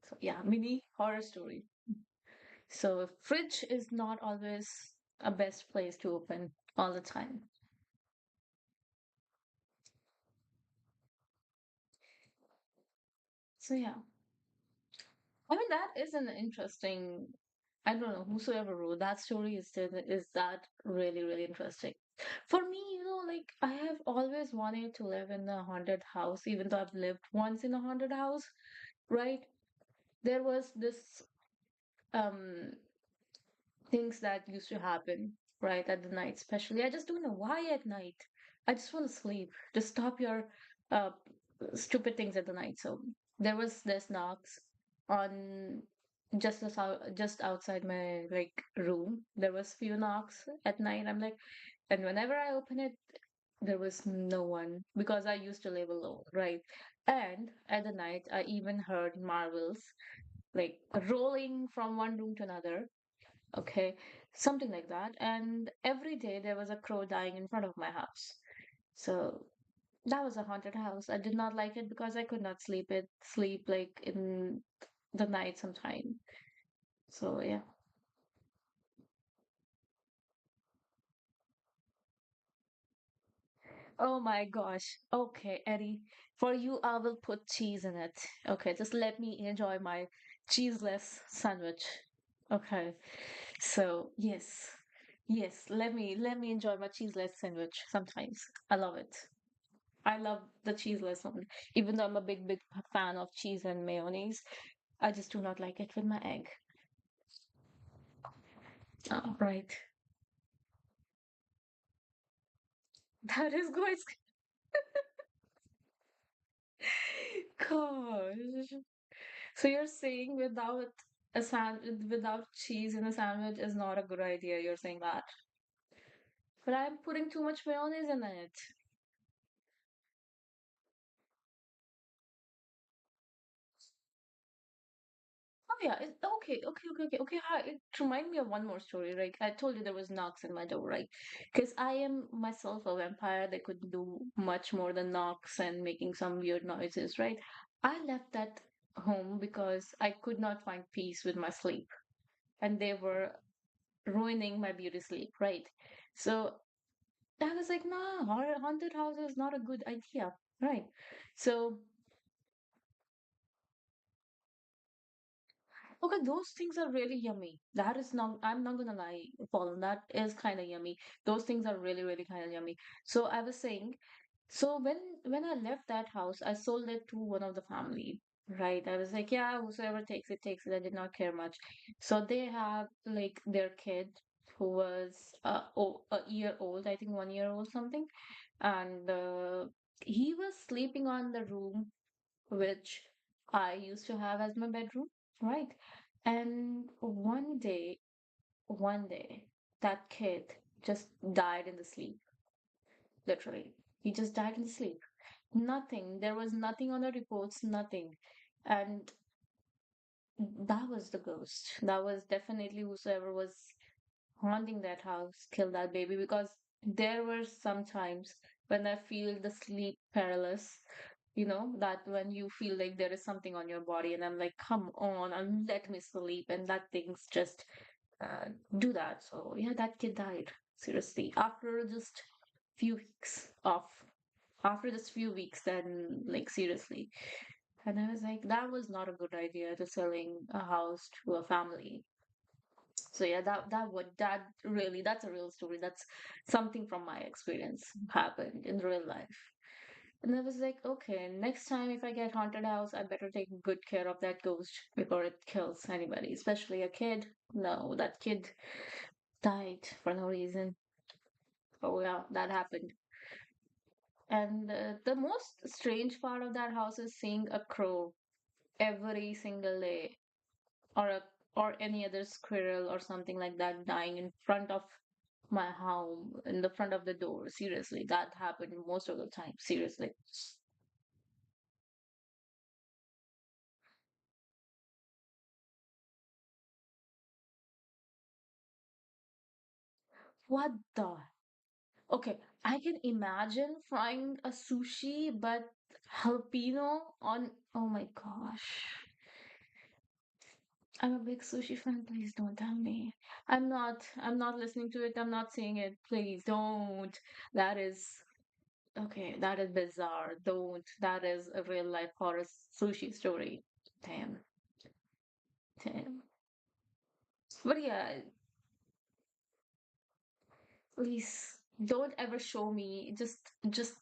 So yeah, mini horror story. So fridge is not always a best place to open all the time. So yeah, I mean that is an interesting. I don't know whosoever wrote that story is that really really interesting. For me, like I have always wanted to live in a haunted house, even though I've lived once in a haunted house. Right? There was this um things that used to happen right at the night, especially. I just don't know why at night. I just want to sleep. Just stop your uh stupid things at the night. So there was this knocks on just outside my like room. There was few knocks at night. I'm like, and whenever I open it, there was no one because I used to live alone, right? And at the night, I even heard marbles like rolling from one room to another. Okay, something like that. And every day there was a crow dying in front of my house. So that was a haunted house. I did not like it because I could not sleep like in the night sometime. So yeah. Oh my gosh. Okay, Eddie. For you, I will put cheese in it. Okay, just let me enjoy my cheeseless sandwich. Okay. So yes. Yes, let me enjoy my cheeseless sandwich sometimes. I love it. I love the cheeseless one. Even though I'm a big fan of cheese and mayonnaise, I just do not like it with my egg. Oh, right. That is good. Gosh. So you're saying without cheese in a sandwich is not a good idea. You're saying that. But I'm putting too much mayonnaise in it. Oh yeah, okay. Hi, it remind me of one more story. Like I told you, there was knocks in my door, right? Because I am myself a vampire that could do much more than knocks and making some weird noises, right? I left that home because I could not find peace with my sleep, and they were ruining my beauty sleep, right? So I was like, nah, haunted house is not a good idea, right? So okay, those things are really yummy. That is not, I'm not gonna lie, Paul, that is kind of yummy. Those things are really, really kind of yummy. So I was saying, so when I left that house, I sold it to one of the family, right? I was like, yeah, whosoever takes it, takes it. I did not care much. So they have like their kid who was a year old, I think 1 year old something, and he was sleeping on the room which I used to have as my bedroom, right? And one day, that kid just died in the sleep, literally. He just died in the sleep. Nothing. There was nothing on the reports, nothing. And that was the ghost. That was definitely whosoever was haunting that house killed that baby because there were some times when I feel the sleep paralysis, that when you feel like there is something on your body, and I'm like, come on, and let me sleep, and that things just do that. So yeah, that kid died seriously after just few weeks of after just few weeks, then like seriously. And I was like, that was not a good idea to selling a house to a family. So yeah, that's a real story. That's something from my experience happened in real life. And I was like, okay, next time if I get haunted house, I better take good care of that ghost before it kills anybody, especially a kid. No, that kid died for no reason. Oh yeah, that happened. And the most strange part of that house is seeing a crow every single day, or any other squirrel or something like that dying in front of my home, in the front of the door. Seriously, that happened most of the time. Seriously. What the? Okay, I can imagine frying a sushi, but jalapeno on. Oh my gosh. I'm a big sushi fan. Please don't tell me. I'm not listening to it. I'm not saying it. Please don't. That is okay. That is bizarre. Don't. That is a real life horror sushi story. Damn. Damn. But yeah, please don't ever show me. Just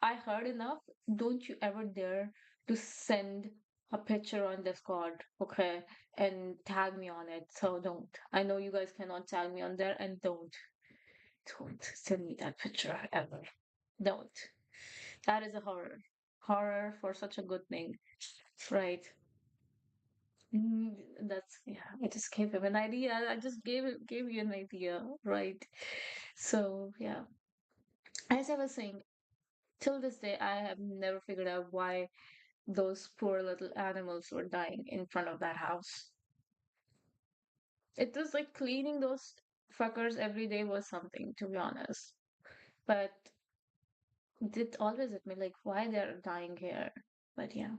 I heard enough. Don't you ever dare to send a picture on Discord, okay, and tag me on it. So don't. I know you guys cannot tag me on there, and don't send me that picture ever. Don't. That is a horror. Horror for such a good thing, right? That's yeah. I just gave him an idea. I just gave you an idea, right? So yeah. As I was saying, till this day, I have never figured out why those poor little animals were dying in front of that house. It was like cleaning those fuckers every day was something, to be honest. But it always hit me like why they're dying here. But yeah.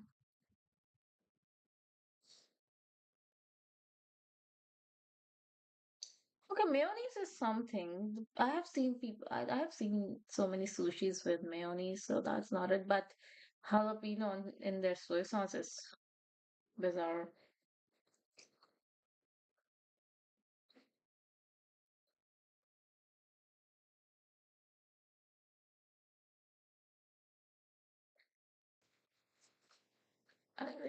Okay, mayonnaise is something. I have seen people, I have seen so many sushis with mayonnaise, so that's not it. But jalapeno in their soy sauce is bizarre.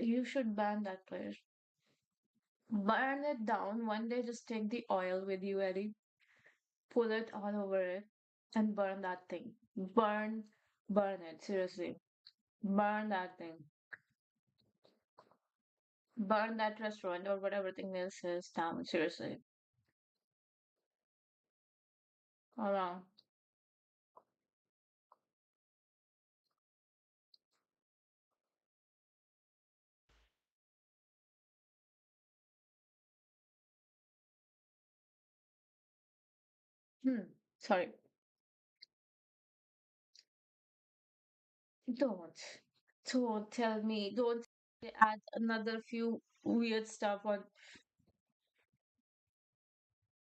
You should ban that place. Burn it down. One day, just take the oil with you, Eddie. Pull it all over it and burn that thing. Burn it. Seriously. Burn that thing. Burn that restaurant or whatever thing else is down. Seriously. Hold on. Hmm. Sorry. Don't. Don't tell me. Don't add another few weird stuff on.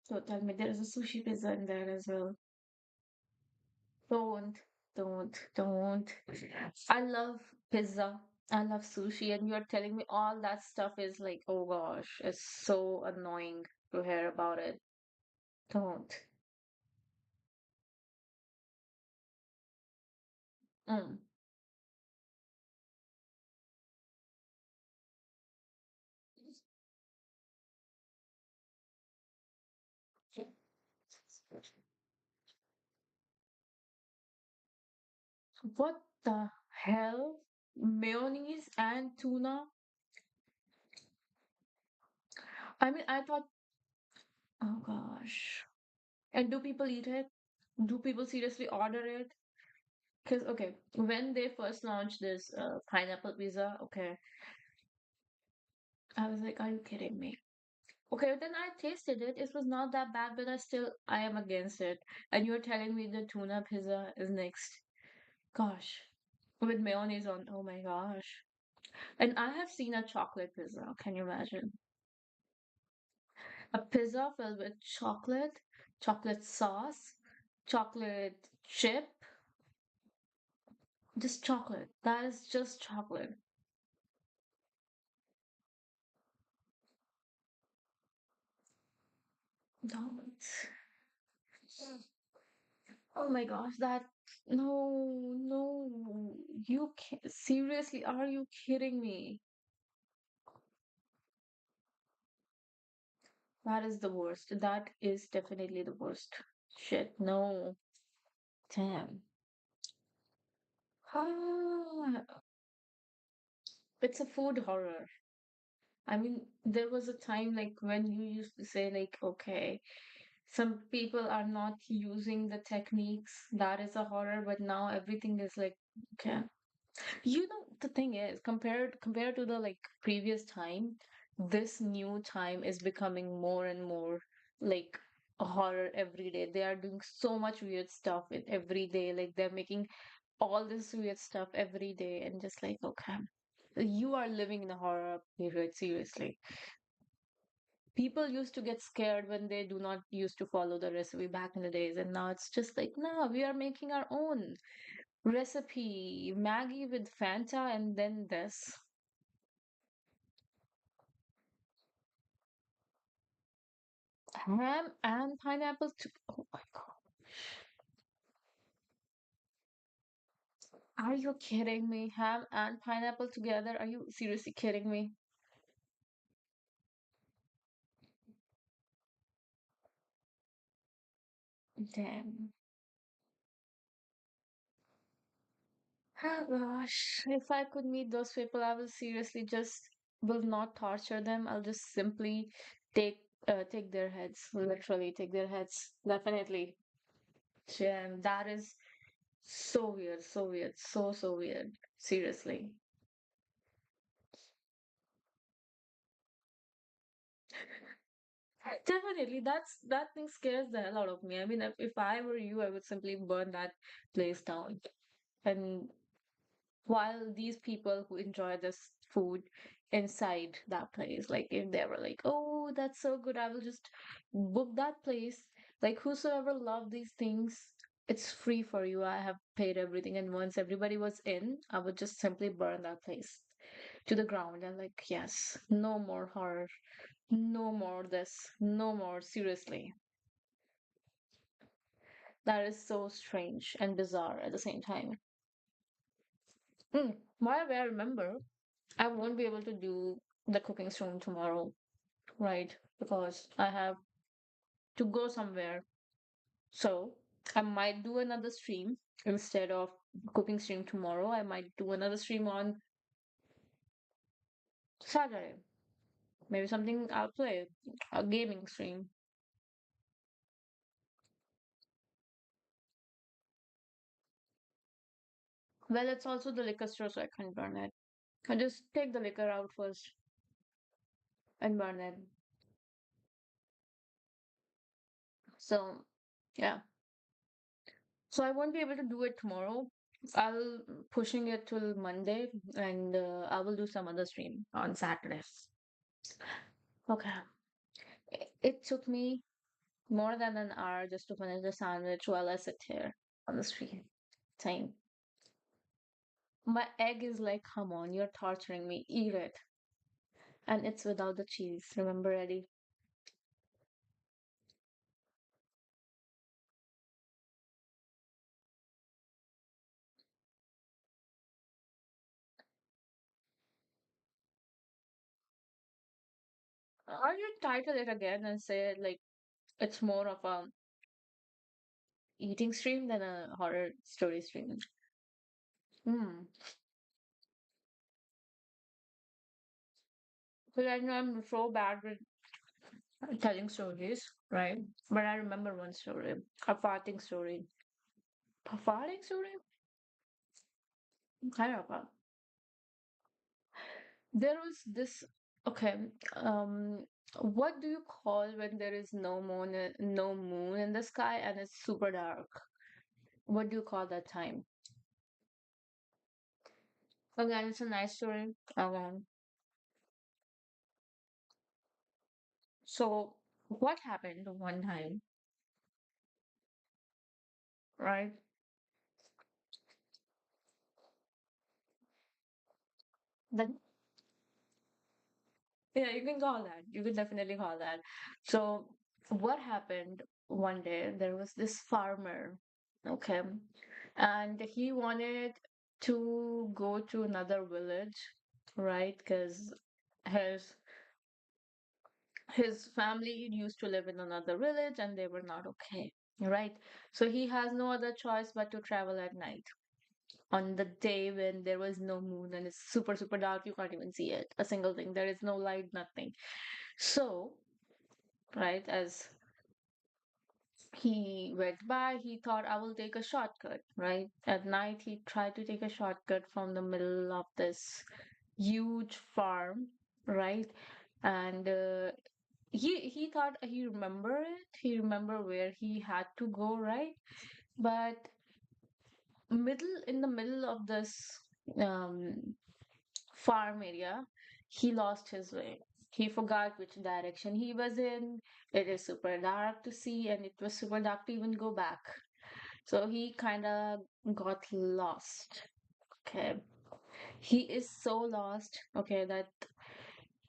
Don't tell me there's a sushi pizza in there as well. Don't. Don't. I love pizza. I love sushi, and you're telling me all that stuff is like, oh gosh, it's so annoying to hear about it. Don't. Mm. What the hell? Mayonnaise and tuna? I mean, I thought, oh gosh. And do people eat it? Do people seriously order it? Because, okay, when they first launched this pineapple pizza, okay, I was like, are you kidding me? Okay, then I tasted it. It was not that bad, but I am against it. And you're telling me the tuna pizza is next. Gosh, with mayonnaise on. Oh my gosh. And I have seen a chocolate pizza. Can you imagine? A pizza filled with chocolate, chocolate sauce, chocolate chip, just chocolate. That is just chocolate. Don't. Oh my gosh, that. No, no. You seriously, are you kidding me? That is the worst. That is definitely the worst. Shit, no. Damn. Ah, it's a food horror. I mean, there was a time like when you used to say like, okay, some people are not using the techniques. That is a horror, but now everything is like, okay. You know, the thing is, compared to the like previous time, this new time is becoming more and more like a horror every day. They are doing so much weird stuff in every day. Like they're making all this weird stuff every day, and just like, okay, you are living in a horror period, seriously. People used to get scared when they do not used to follow the recipe back in the days, and now it's just like, no, we are making our own recipe, Maggie with Fanta, and then this. Ham and pineapple. Oh my God. Are you kidding me? Ham and pineapple together? Are you seriously kidding me? Damn. Oh gosh. If I could meet those people, I will seriously just will not torture them. I'll just simply take take their heads. Literally take their heads. Definitely. Damn, that is so weird, so weird, so weird. Seriously. Definitely, that thing scares the hell out of me. I mean, if I were you, I would simply burn that place down. And while these people who enjoy this food inside that place, like if they were like, oh, that's so good, I will just book that place. Like whosoever love these things, it's free for you. I have paid everything. And once everybody was in, I would just simply burn that place to the ground and like, yes, no more horror, no more this, no more. Seriously. That is so strange and bizarre at the same time. Hmm. Why I remember, I won't be able to do the cooking stream tomorrow, right? Because I have to go somewhere. So I might do another stream instead of cooking stream tomorrow. I might do another stream on Saturday. Maybe something I'll play, a gaming stream. Well, it's also the liquor store, so I can't burn it. I just take the liquor out first and burn it. So, yeah. So I won't be able to do it tomorrow. I'll pushing it till Monday, and I will do some other stream on Saturday. Okay. It took me more than an hour just to finish the sandwich while I sit here on the street. Time. My egg is like, come on, you're torturing me. Eat it. And it's without the cheese. Remember, Eddie? Or you title it again and say like it's more of a eating stream than a horror story stream. Hmm. Because I know I'm so bad with telling stories, right? But I remember one story, a farting story. A farting story? I don't know. There was this. Okay. What do you call when there is no moon in the sky and it's super dark? What do you call that time? Again, it's a nice story. Again. So what happened one time, right? That Yeah, you can call that. You can definitely call that. So, what happened one day? There was this farmer, okay, and he wanted to go to another village, right? Because his his family used to live in another village and they were not okay, right? So he has no other choice but to travel at night on the day when there was no moon and it's super dark. You can't even see it, a single thing. There is no light, nothing. So, right, as he went by, he thought, I will take a shortcut, right? At night, he tried to take a shortcut from the middle of this huge farm, right? And he thought he remember it. He remember where he had to go, right? But middle in the middle of this um, farm area, he lost his way. He forgot which direction he was in. It is super dark to see, and it was super dark to even go back. So he kind of got lost. Okay. He is so lost, okay, that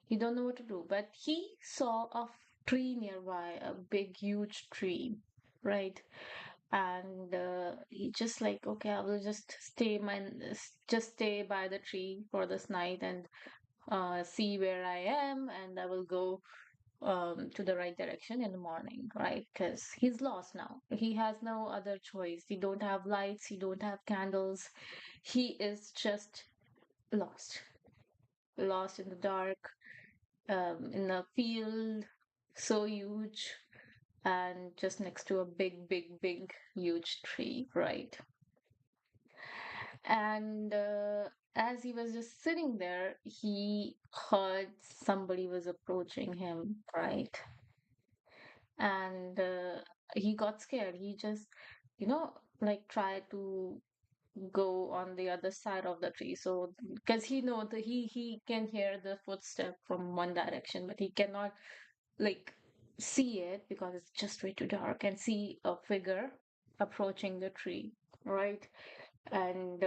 he don't know what to do. But he saw a tree nearby, a big, huge tree, right? And he just like, okay, I will just stay by the tree for this night and see where I am, and I will go to the right direction in the morning, right? Because he's lost now. He has no other choice. He don't have lights. He don't have candles. He is just lost, lost in the dark, in a field so huge, and just next to a big, big, big, huge tree, right? And as he was just sitting there, he heard somebody was approaching him, right? And he got scared. He just, you know, like tried to go on the other side of the tree. So, because he know that he can hear the footstep from one direction, but he cannot like see it because it's just way too dark and see a figure approaching the tree, right? And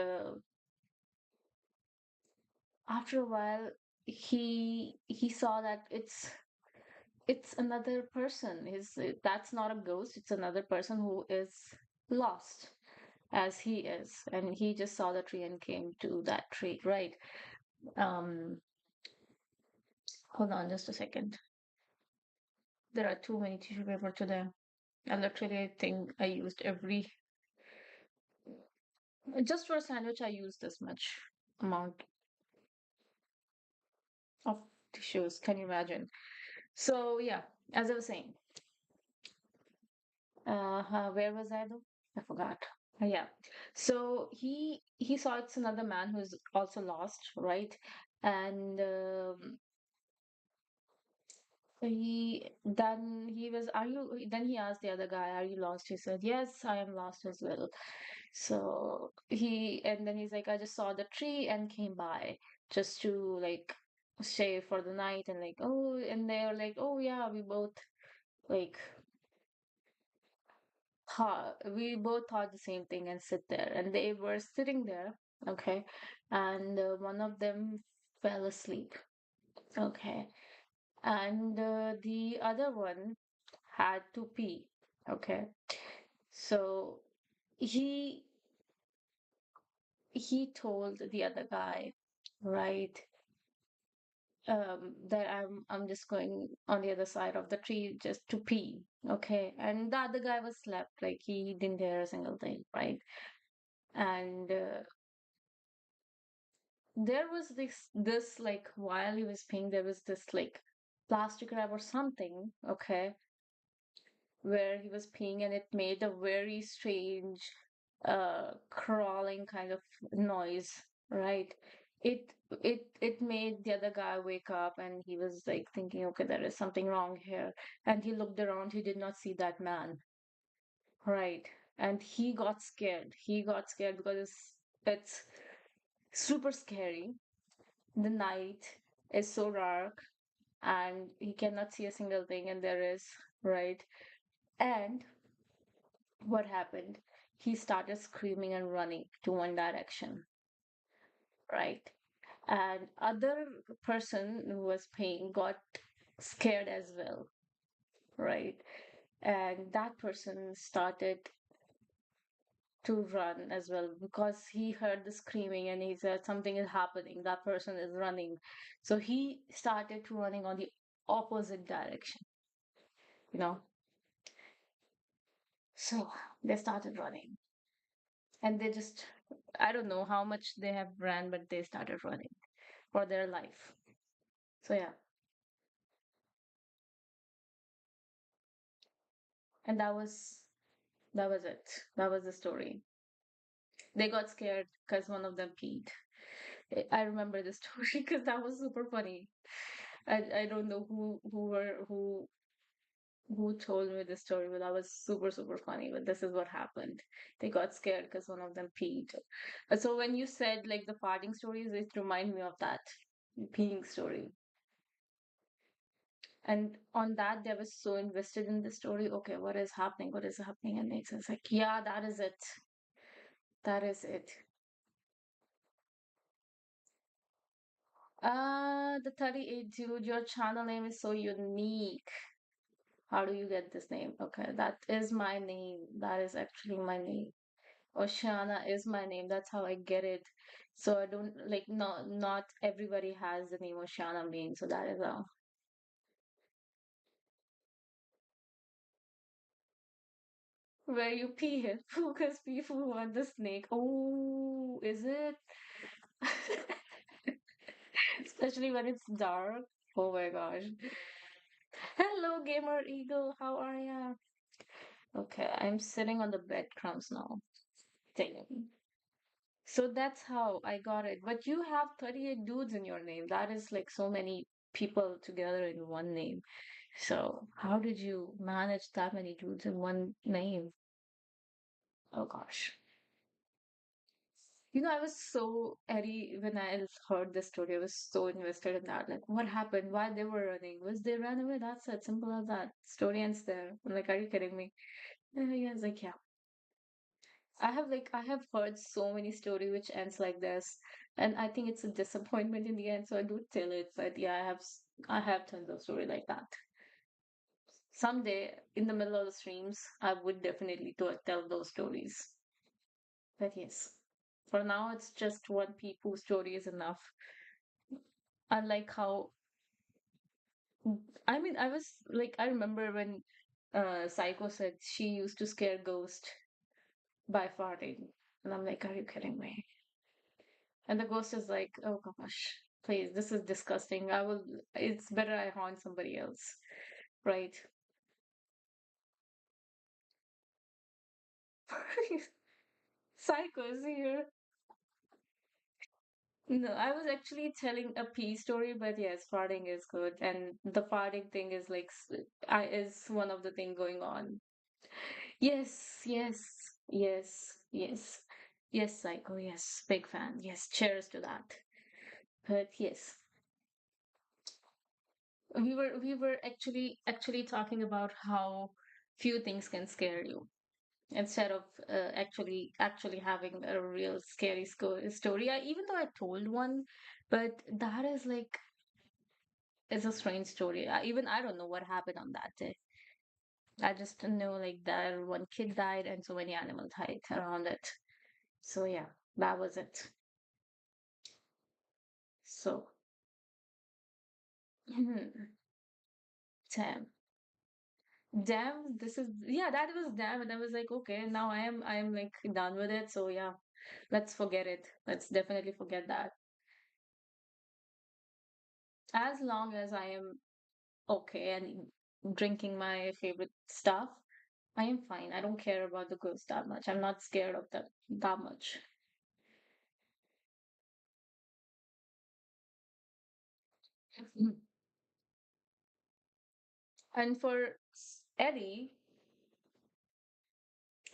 after a while, he saw that it's another person. Is That's not a ghost. It's another person who is lost as he is, and he just saw the tree and came to that tree, right? Um, Hold on just a second. There are too many tissue paper today. I literally, I think I used every just for a sandwich. I used this much amount of tissues. Can you imagine? So yeah, as I was saying, where was I though? I forgot. Yeah. So he saw it's another man who's also lost, right? And he was, are you, then he asked the other guy, are you lost? He said, yes, I am lost as well. So and then he's like, I just saw the tree and came by just to like stay for the night. And like, oh, and they were like, oh yeah, like we both thought the same thing and sit there. And they were sitting there, okay, and one of them fell asleep, okay, and the other one had to pee, okay. So he he told the other guy, right, that I'm just going on the other side of the tree just to pee, okay. And the other guy was slept, like he didn't hear a single thing, right. And there was this like while he was peeing, there was this like plastic wrap or something, okay, where he was peeing, and it made a very strange crawling kind of noise, right. It made the other guy wake up, and he was like thinking, okay, there is something wrong here. And he looked around, he did not see that man, right. And he got scared because it's super scary. The night is so dark, and he cannot see a single thing, and there is, right. And what happened? He started screaming and running to one direction, right? And other person who was paying got scared as well, right? And that person started to run as well because he heard the screaming and he said something is happening. That person is running. So he started to running on the opposite direction, you know. So they started running, and they just, I don't know how much they have ran, but they started running for their life. So yeah, and that was it. That was the story. They got scared because one of them peed. I remember the story because that was super funny. I don't know who told me the story, but that was super super funny. But this is what happened. They got scared because one of them peed. So when you said like the farting stories, it remind me of that peeing story. And on that, they were so invested in the story. Okay, what is happening? What is happening? And it's like, yeah, that is it. That is it. The 38 dude, your channel name is so unique. How do you get this name? Okay, that is my name. That is actually my name. Oceana is my name. That's how I get it. So I don't like not everybody has the name Oceana being. So that is how. Where you pee it. Focus people who want the snake. Oh, is it? Especially when it's dark. Oh my gosh. Hello, gamer eagle. How are ya? Okay, I'm sitting on the breadcrumbs now. Damn. So that's how I got it. But you have 38 dudes in your name. That is like so many people together in one name. So how did you manage that many dudes in one name? Oh gosh. I was so Eddie when I heard this story. I was so invested in that. Like, what happened? Why they were running? Was they ran away? That's it. Simple as that. Story ends there. I'm like, are you kidding me? And he was like, yeah. I have heard so many story which ends like this, and I think it's a disappointment in the end. So I do tell it. But yeah, I have tons of story like that. Someday in the middle of the streams, I would definitely tell those stories. But yes, for now it's just one people story is enough. I like how I was like I remember when Psycho said she used to scare ghost by farting. And I'm like, are you kidding me? And the ghost is like, oh gosh, please, this is disgusting. It's better I haunt somebody else. Right? Psycho is here. No, I was actually telling a pee story, but yes, farting is good. And the farting thing is like, is one of the thing going on. Yes, yes, yes, yes. Yes, Psycho, yes. Big fan. Yes, cheers to that. But yes, we were actually talking about how few things can scare you instead of actually having a real scary story. Even though I told one, but that is like it's a strange story. Even I don't know what happened on that day. I just know like that one kid died and so many animals died around it. So yeah, that was it. So damn. Damn, this is yeah, that was damn, and I was like, okay, now I am like done with it. So yeah, let's forget it. Let's definitely forget that. As long as I am okay and drinking my favorite stuff, I am fine. I don't care about the ghosts that much. I'm not scared of them that much. And for Eddie,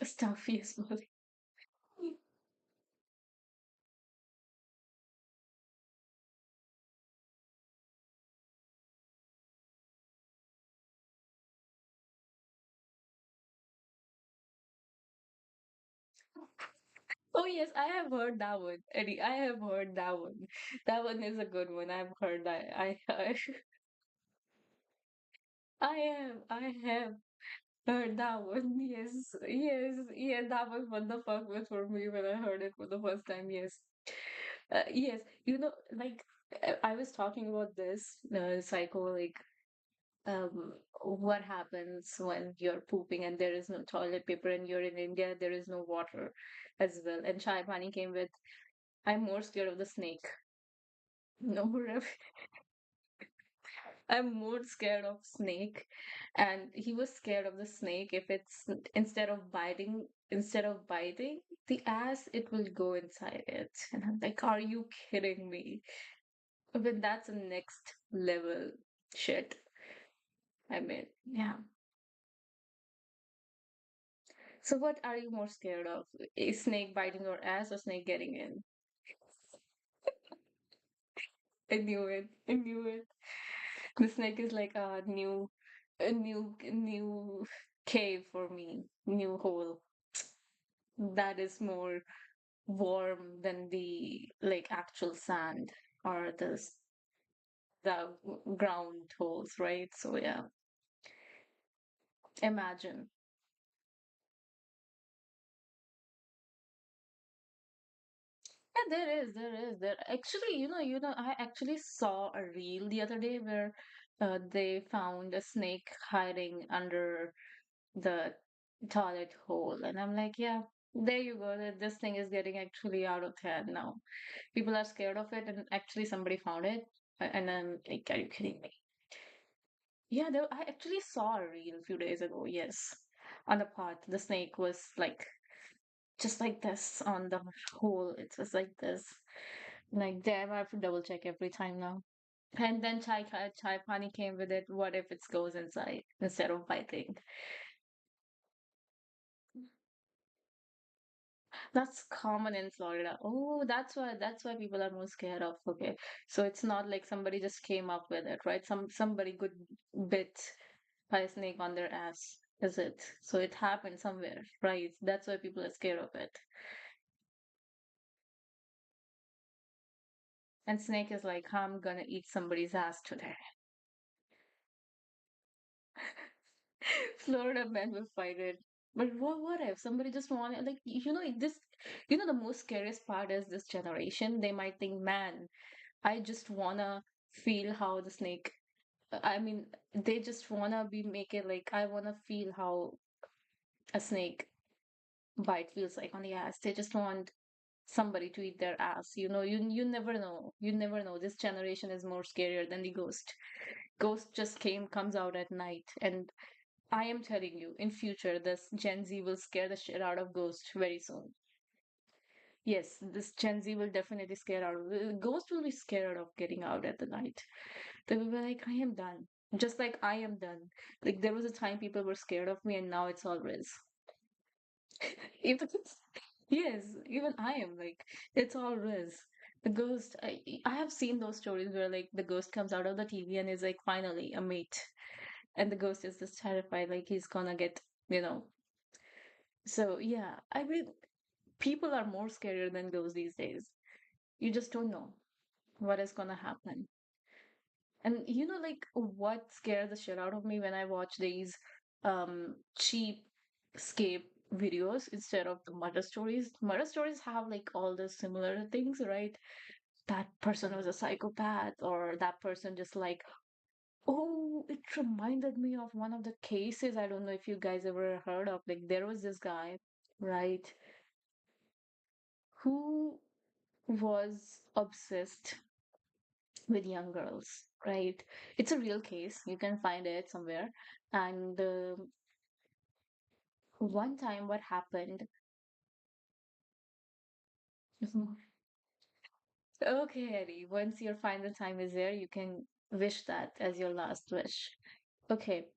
stuffy as well. Oh yes, I have heard that one, Eddie. I have heard that one. That one is a good one. I've heard that. I have heard that one. Yes, yes, yeah. That was what the fuck was for me when I heard it for the first time. Yes, yes. Like I was talking about this psycho, like what happens when you're pooping and there is no toilet paper and you're in India, there is no water as well. And Chai Pani came with, I'm more scared of the snake. No, I'm more scared of snake. And he was scared of the snake if it's instead of biting the ass, it will go inside it. And I'm like, are you kidding me? But that's a next level shit. I mean, yeah. So what are you more scared of? A snake biting your ass or snake getting in? I knew it. I knew it. The snake is like a new cave for me, new hole that is more warm than the like actual sand or the ground holes, right? So yeah, imagine. Yeah, there. Actually, I actually saw a reel the other day where they found a snake hiding under the toilet hole, and I'm like, yeah, there you go. This thing is getting actually out of hand now. People are scared of it, and actually somebody found it, and I'm like, are you kidding me? Yeah, I actually saw a reel a few days ago. Yes, on the part, the snake was like just like this on the hole. It was like this. Like, damn, I have to double check every time now. And then chai pani came with it. What if it goes inside instead of biting? That's common in Florida. Oh, that's why people are more scared of. Okay. So it's not like somebody just came up with it, right? Somebody good bit by a snake on their ass, is it? So it happened somewhere, right? That's why people are scared of it. And snake is like, I'm gonna eat somebody's ass today. Florida men will fight it. But what if somebody just wanted, like, the most scariest part is this generation. They might think, man, I just wanna feel how the snake, I mean, they just wanna make it like, I wanna feel how a snake bite feels like on the ass. They just want somebody to eat their ass. You never know. You never know. This generation is more scarier than the ghost. Ghost just comes out at night, and I am telling you, in future, this Gen Z will scare the shit out of Ghost very soon. Yes, this Gen Z will definitely scare out of Ghost will be scared of getting out at the night. They will be like, I am done. Just like I am done. Like there was a time people were scared of me and now it's all Riz. Even yes, even I am like it's all Riz. The ghost I have seen those stories where like the ghost comes out of the TV and is like finally a mate. And the ghost is just terrified, like he's gonna get, you know. So yeah, I mean people are more scarier than ghosts these days. You just don't know what is gonna happen. And like what scared the shit out of me when I watch these cheap escape videos instead of the murder stories. Murder stories have like all the similar things, right? That person was a psychopath, or that person just like, oh, it reminded me of one of the cases. I don't know if you guys ever heard of. Like there was this guy, right, who was obsessed with young girls, right? It's a real case. You can find it somewhere. And one time, what happened? Okay, Eddie, once your final time is there, you can wish that as your last wish. Okay,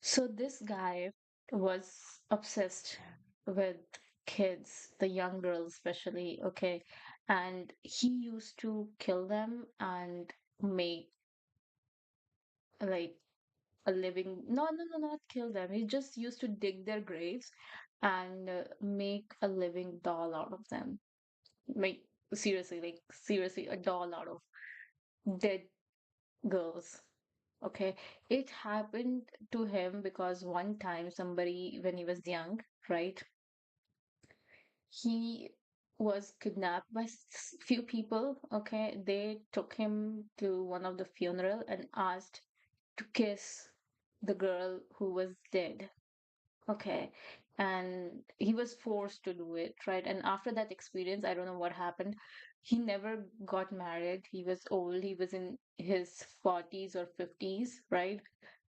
so this guy was obsessed with kids, the young girls especially, okay, and he used to kill them and make like a living, no, not kill them. He just used to dig their graves and make a living doll out of them. Make seriously, like seriously, a doll out of dead girls. Okay, it happened to him because one time somebody, when he was young, right, he was kidnapped by few people. Okay, they took him to one of the funeral and asked to kiss the girl who was dead. Okay. And he was forced to do it, right? And after that experience, I don't know what happened. He never got married. He was old. He was in his 40s or 50s, right?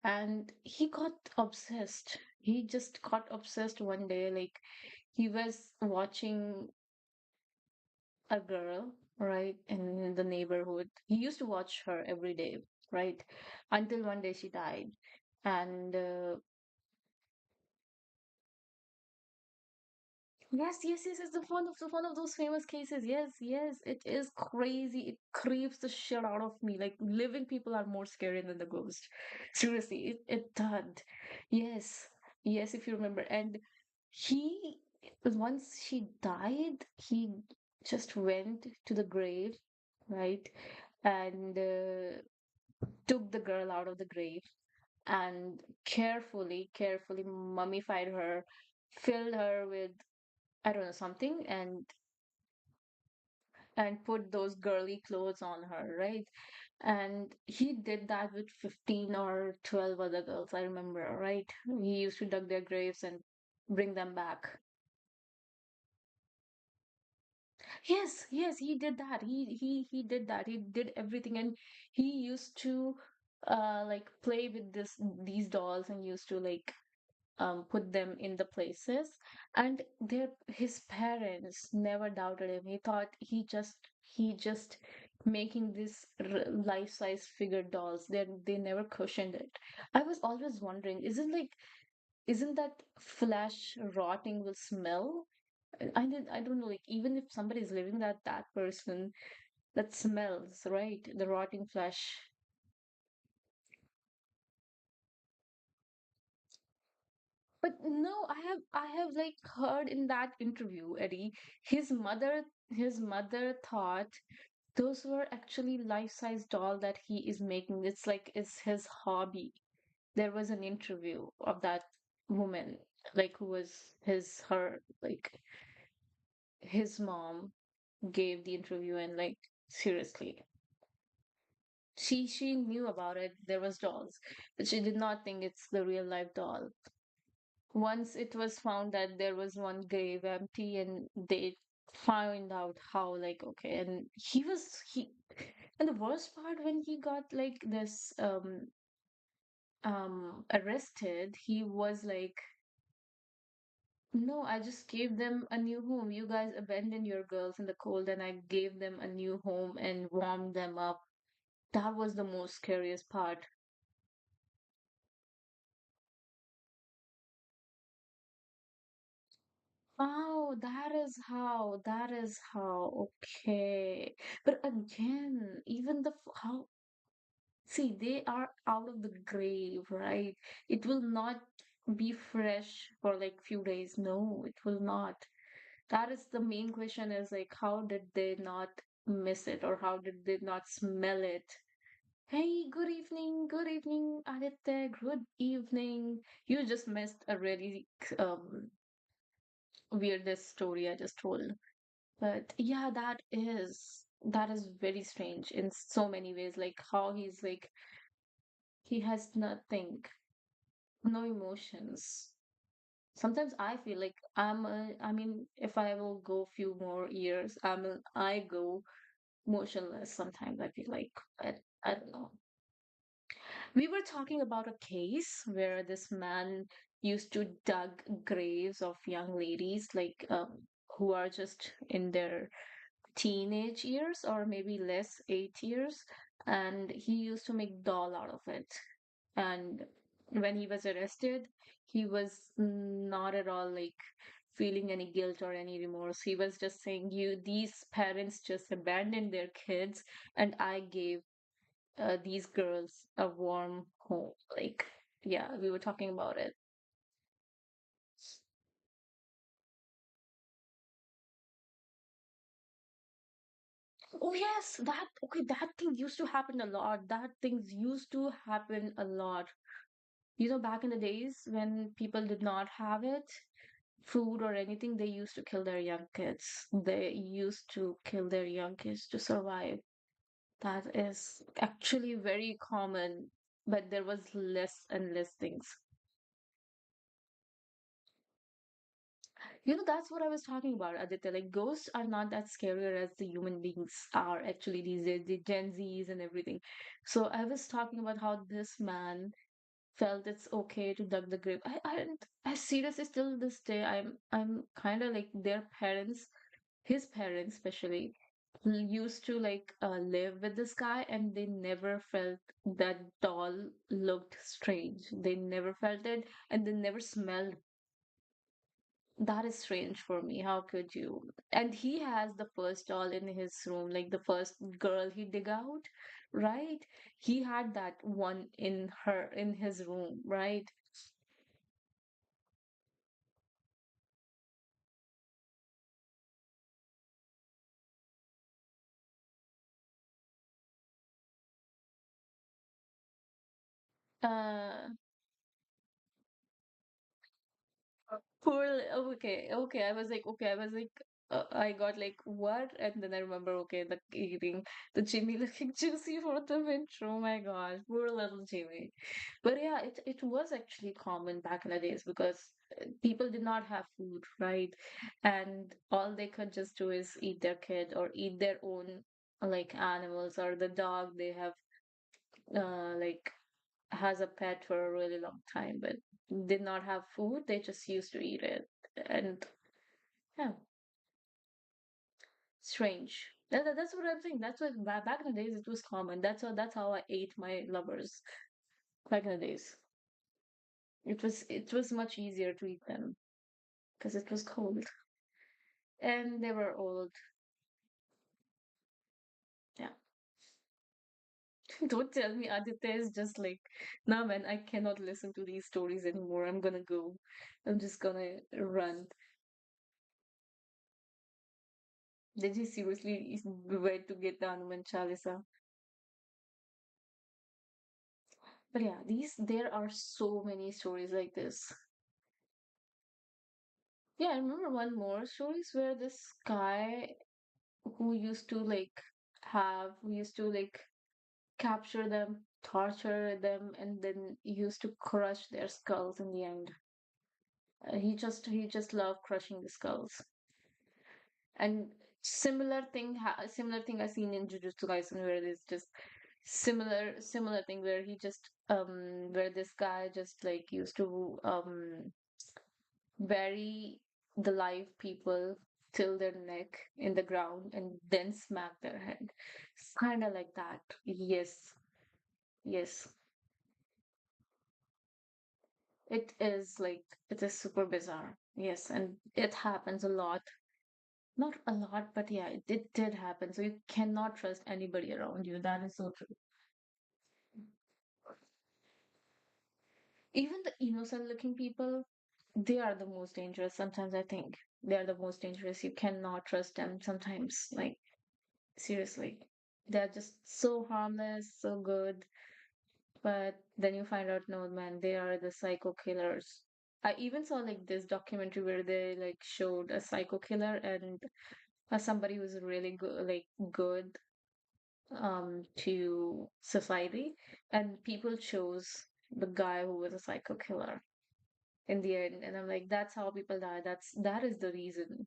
And he got obsessed. He just got obsessed one day. Like he was watching a girl, right, in the neighborhood. He used to watch her every day, right? Until one day she died. And Yes, yes, yes. It's the one of those famous cases. Yes, yes. It is crazy. It creeps the shit out of me. Like living people are more scary than the ghost. Seriously, it did. Yes, yes. If you remember, and he once she died, he just went to the grave, right, and took the girl out of the grave and carefully mummified her, filled her with I don't know something, and put those girly clothes on her, right? And he did that with 15 or 12 other girls, I remember, right? He used to dug their graves and bring them back. Yes, yes, he did that. He did that. He did everything, and he used to like play with these dolls and used to like put them in the places, and their his parents never doubted him. He thought he just making this life-size figure dolls. They never questioned it. I was always wondering, isn't that flesh rotting with smell? I don't know, like even if somebody's living, that person, that smells, right, the rotting flesh. But no, I have like heard in that interview, Eddie, his mother thought those were actually life-size doll that he is making. It's like it's his hobby. There was an interview of that woman, like who was her like his mom gave the interview, and like seriously, she knew about it. There was dolls, but she did not think it's the real life doll. Once it was found that there was one grave empty, and they found out how, like, okay, and he and the worst part, when he got like this arrested, he was like, no, I just gave them a new home. You guys abandoned your girls in the cold, and I gave them a new home and warmed them up. That was the most scariest part. Oh, that is how, okay. But again, even how, see, they are out of the grave, right? It will not be fresh for like few days. No, it will not. That is the main question, is like, how did they not miss it, or how did they not smell it? Hey, good evening, Aditya, good evening. You just missed a really weirdest story I just told. But yeah, that is very strange in so many ways. Like how he's like he has nothing, no emotions. Sometimes I feel like I mean, if I will go few more years, I go motionless. Sometimes I feel like, but I don't know. We were talking about a case where this man used to dug graves of young ladies, like who are just in their teenage years or maybe less, 8 years, and he used to make doll out of it. And when he was arrested, he was not at all like feeling any guilt or any remorse. He was just saying, you, these parents just abandoned their kids, and I gave these girls a warm home. Like, yeah, we were talking about it. Oh yes, that thing used to happen a lot. That things used to happen a lot. Back in the days when people did not have it, food or anything, they used to kill their young kids. They used to kill their young kids to survive. That is actually very common, but there was less and less things. That's what I was talking about, Aditya. Like, ghosts are not that scarier as the human beings are actually these days, the Gen Zs and everything. So I was talking about how this man felt it's okay to dug the grave. I seriously still this day I'm kind of like their parents, his parents especially, used to like live with this guy, and they never felt that doll looked strange. They never felt it, and they never smelled. That is strange for me. How could you? And he has the first doll in his room, like the first girl he dig out, right? He had that one in his room, right? Uh, okay, okay. I was like, okay, I was like, I got like, what? And then I remember, okay, the eating the Jimmy looking juicy for the intro. Oh my gosh, poor little Jimmy. But yeah, it was actually common back in the days because people did not have food, right? And all they could just do is eat their kid or eat their own like animals or the dog they have like has a pet for a really long time, but did not have food. They just used to eat it. And yeah, strange. That's what I'm saying. That's what back in the days it was common. That's how I ate my lovers back in the days. It was much easier to eat them because it was cold and they were old. Yeah. Don't tell me Aditya is just like, nah, man, I cannot listen to these stories anymore. I'm gonna go. I'm just gonna run. Did he seriously went to get the Hanuman Chalisa? But yeah, there are so many stories like this. Yeah, I remember one more stories where this guy who used to like capture them, torture them, and then used to crush their skulls in the end. He just loved crushing the skulls. And similar thing I seen in Jujutsu Kaisen where it's just similar thing where he just where this guy just like used to bury the live people till their neck in the ground and then smack their head. It's kind of like that. Yes, yes. It is super bizarre. Yes, and it happens a lot. Not a lot, but yeah, it did happen. So you cannot trust anybody around you. That is so true. Even the innocent looking people, they are the most dangerous. Sometimes I think they are the most dangerous. You cannot trust them sometimes. Like, seriously. They're just so harmless, so good. But then you find out, no, man, they are the psycho killers. I even saw like this documentary where they like showed a psycho killer and somebody who's really good, like good to society, and people chose the guy who was a psycho killer in the end. And I'm like, that's how people die. That is the reason.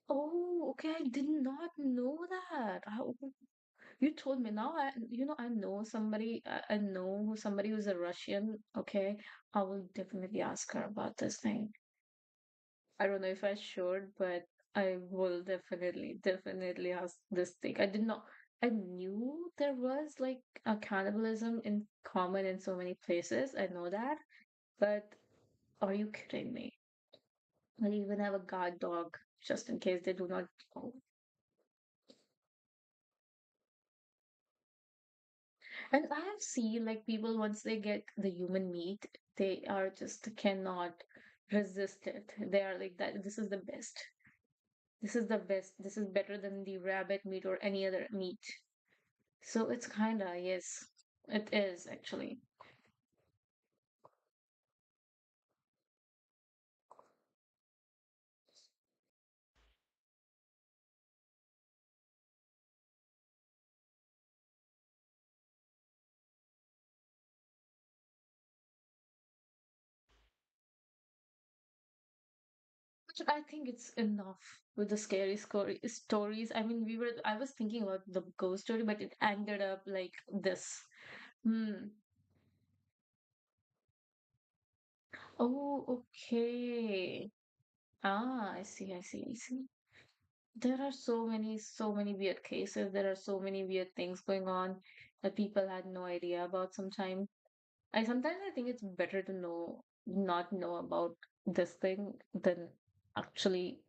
Oh, okay. I did not know that. You told me now. I know somebody. I know somebody who's a Russian. Okay, I will definitely ask her about this thing. I don't know if I should, but I will definitely ask this thing. I did not. I knew there was like a cannibalism in common in so many places. I know that, but are you kidding me? I even have a guard dog just in case they do not. And I have seen like people once they get the human meat, they are just cannot resist it. They are like that. This is the best. This is the best. This is better than the rabbit meat or any other meat. So it's kinda, yes, it is actually. But I think it's enough with the scary stories. I mean, I was thinking about the ghost story, but it ended up like this. Hmm. Oh, okay. Ah, I see, I see, I see. There are so many weird cases. There are so many weird things going on that people had no idea about sometimes. I think it's better to not know about this thing than actually,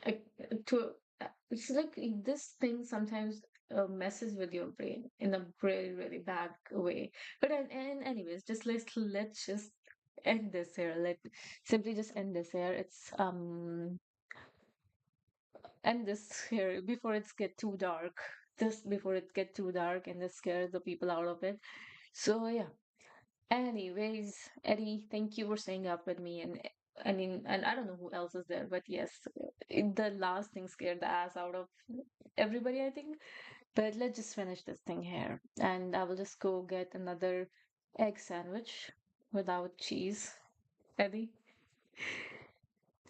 like, to it's like this thing sometimes messes with your brain in a really really bad way. But and anyways, just let's just end this here. Let simply just end this here. It's end this here before it's get too dark. Just before it get too dark and just scare the people out of it. So yeah. Anyways, Eddie, thank you for staying up with me. And I mean, and I don't know who else is there, but yes, the last thing scared the ass out of everybody, I think. But let's just finish this thing here. And I will just go get another egg sandwich without cheese. Eddie,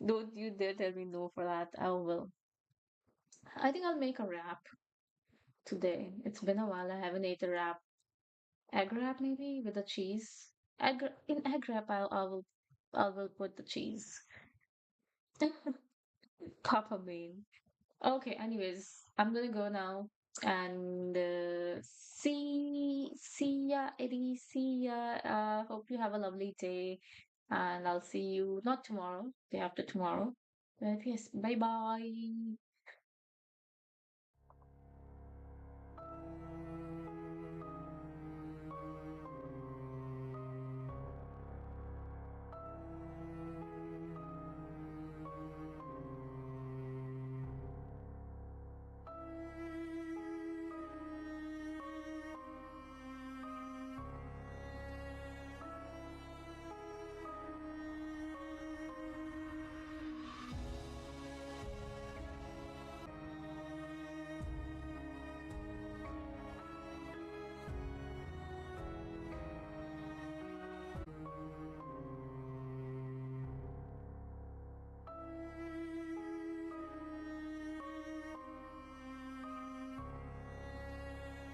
don't you dare tell me no for that. I will. I think I'll make a wrap today. It's been a while. I haven't ate a wrap. Egg wrap maybe with the cheese. In egg wrap, I will put the cheese. Papa Bean. Okay, anyways, I'm gonna go now and see ya, Eddie. See ya. Hope you have a lovely day, and I'll see you not tomorrow, day after tomorrow. But yes, bye bye.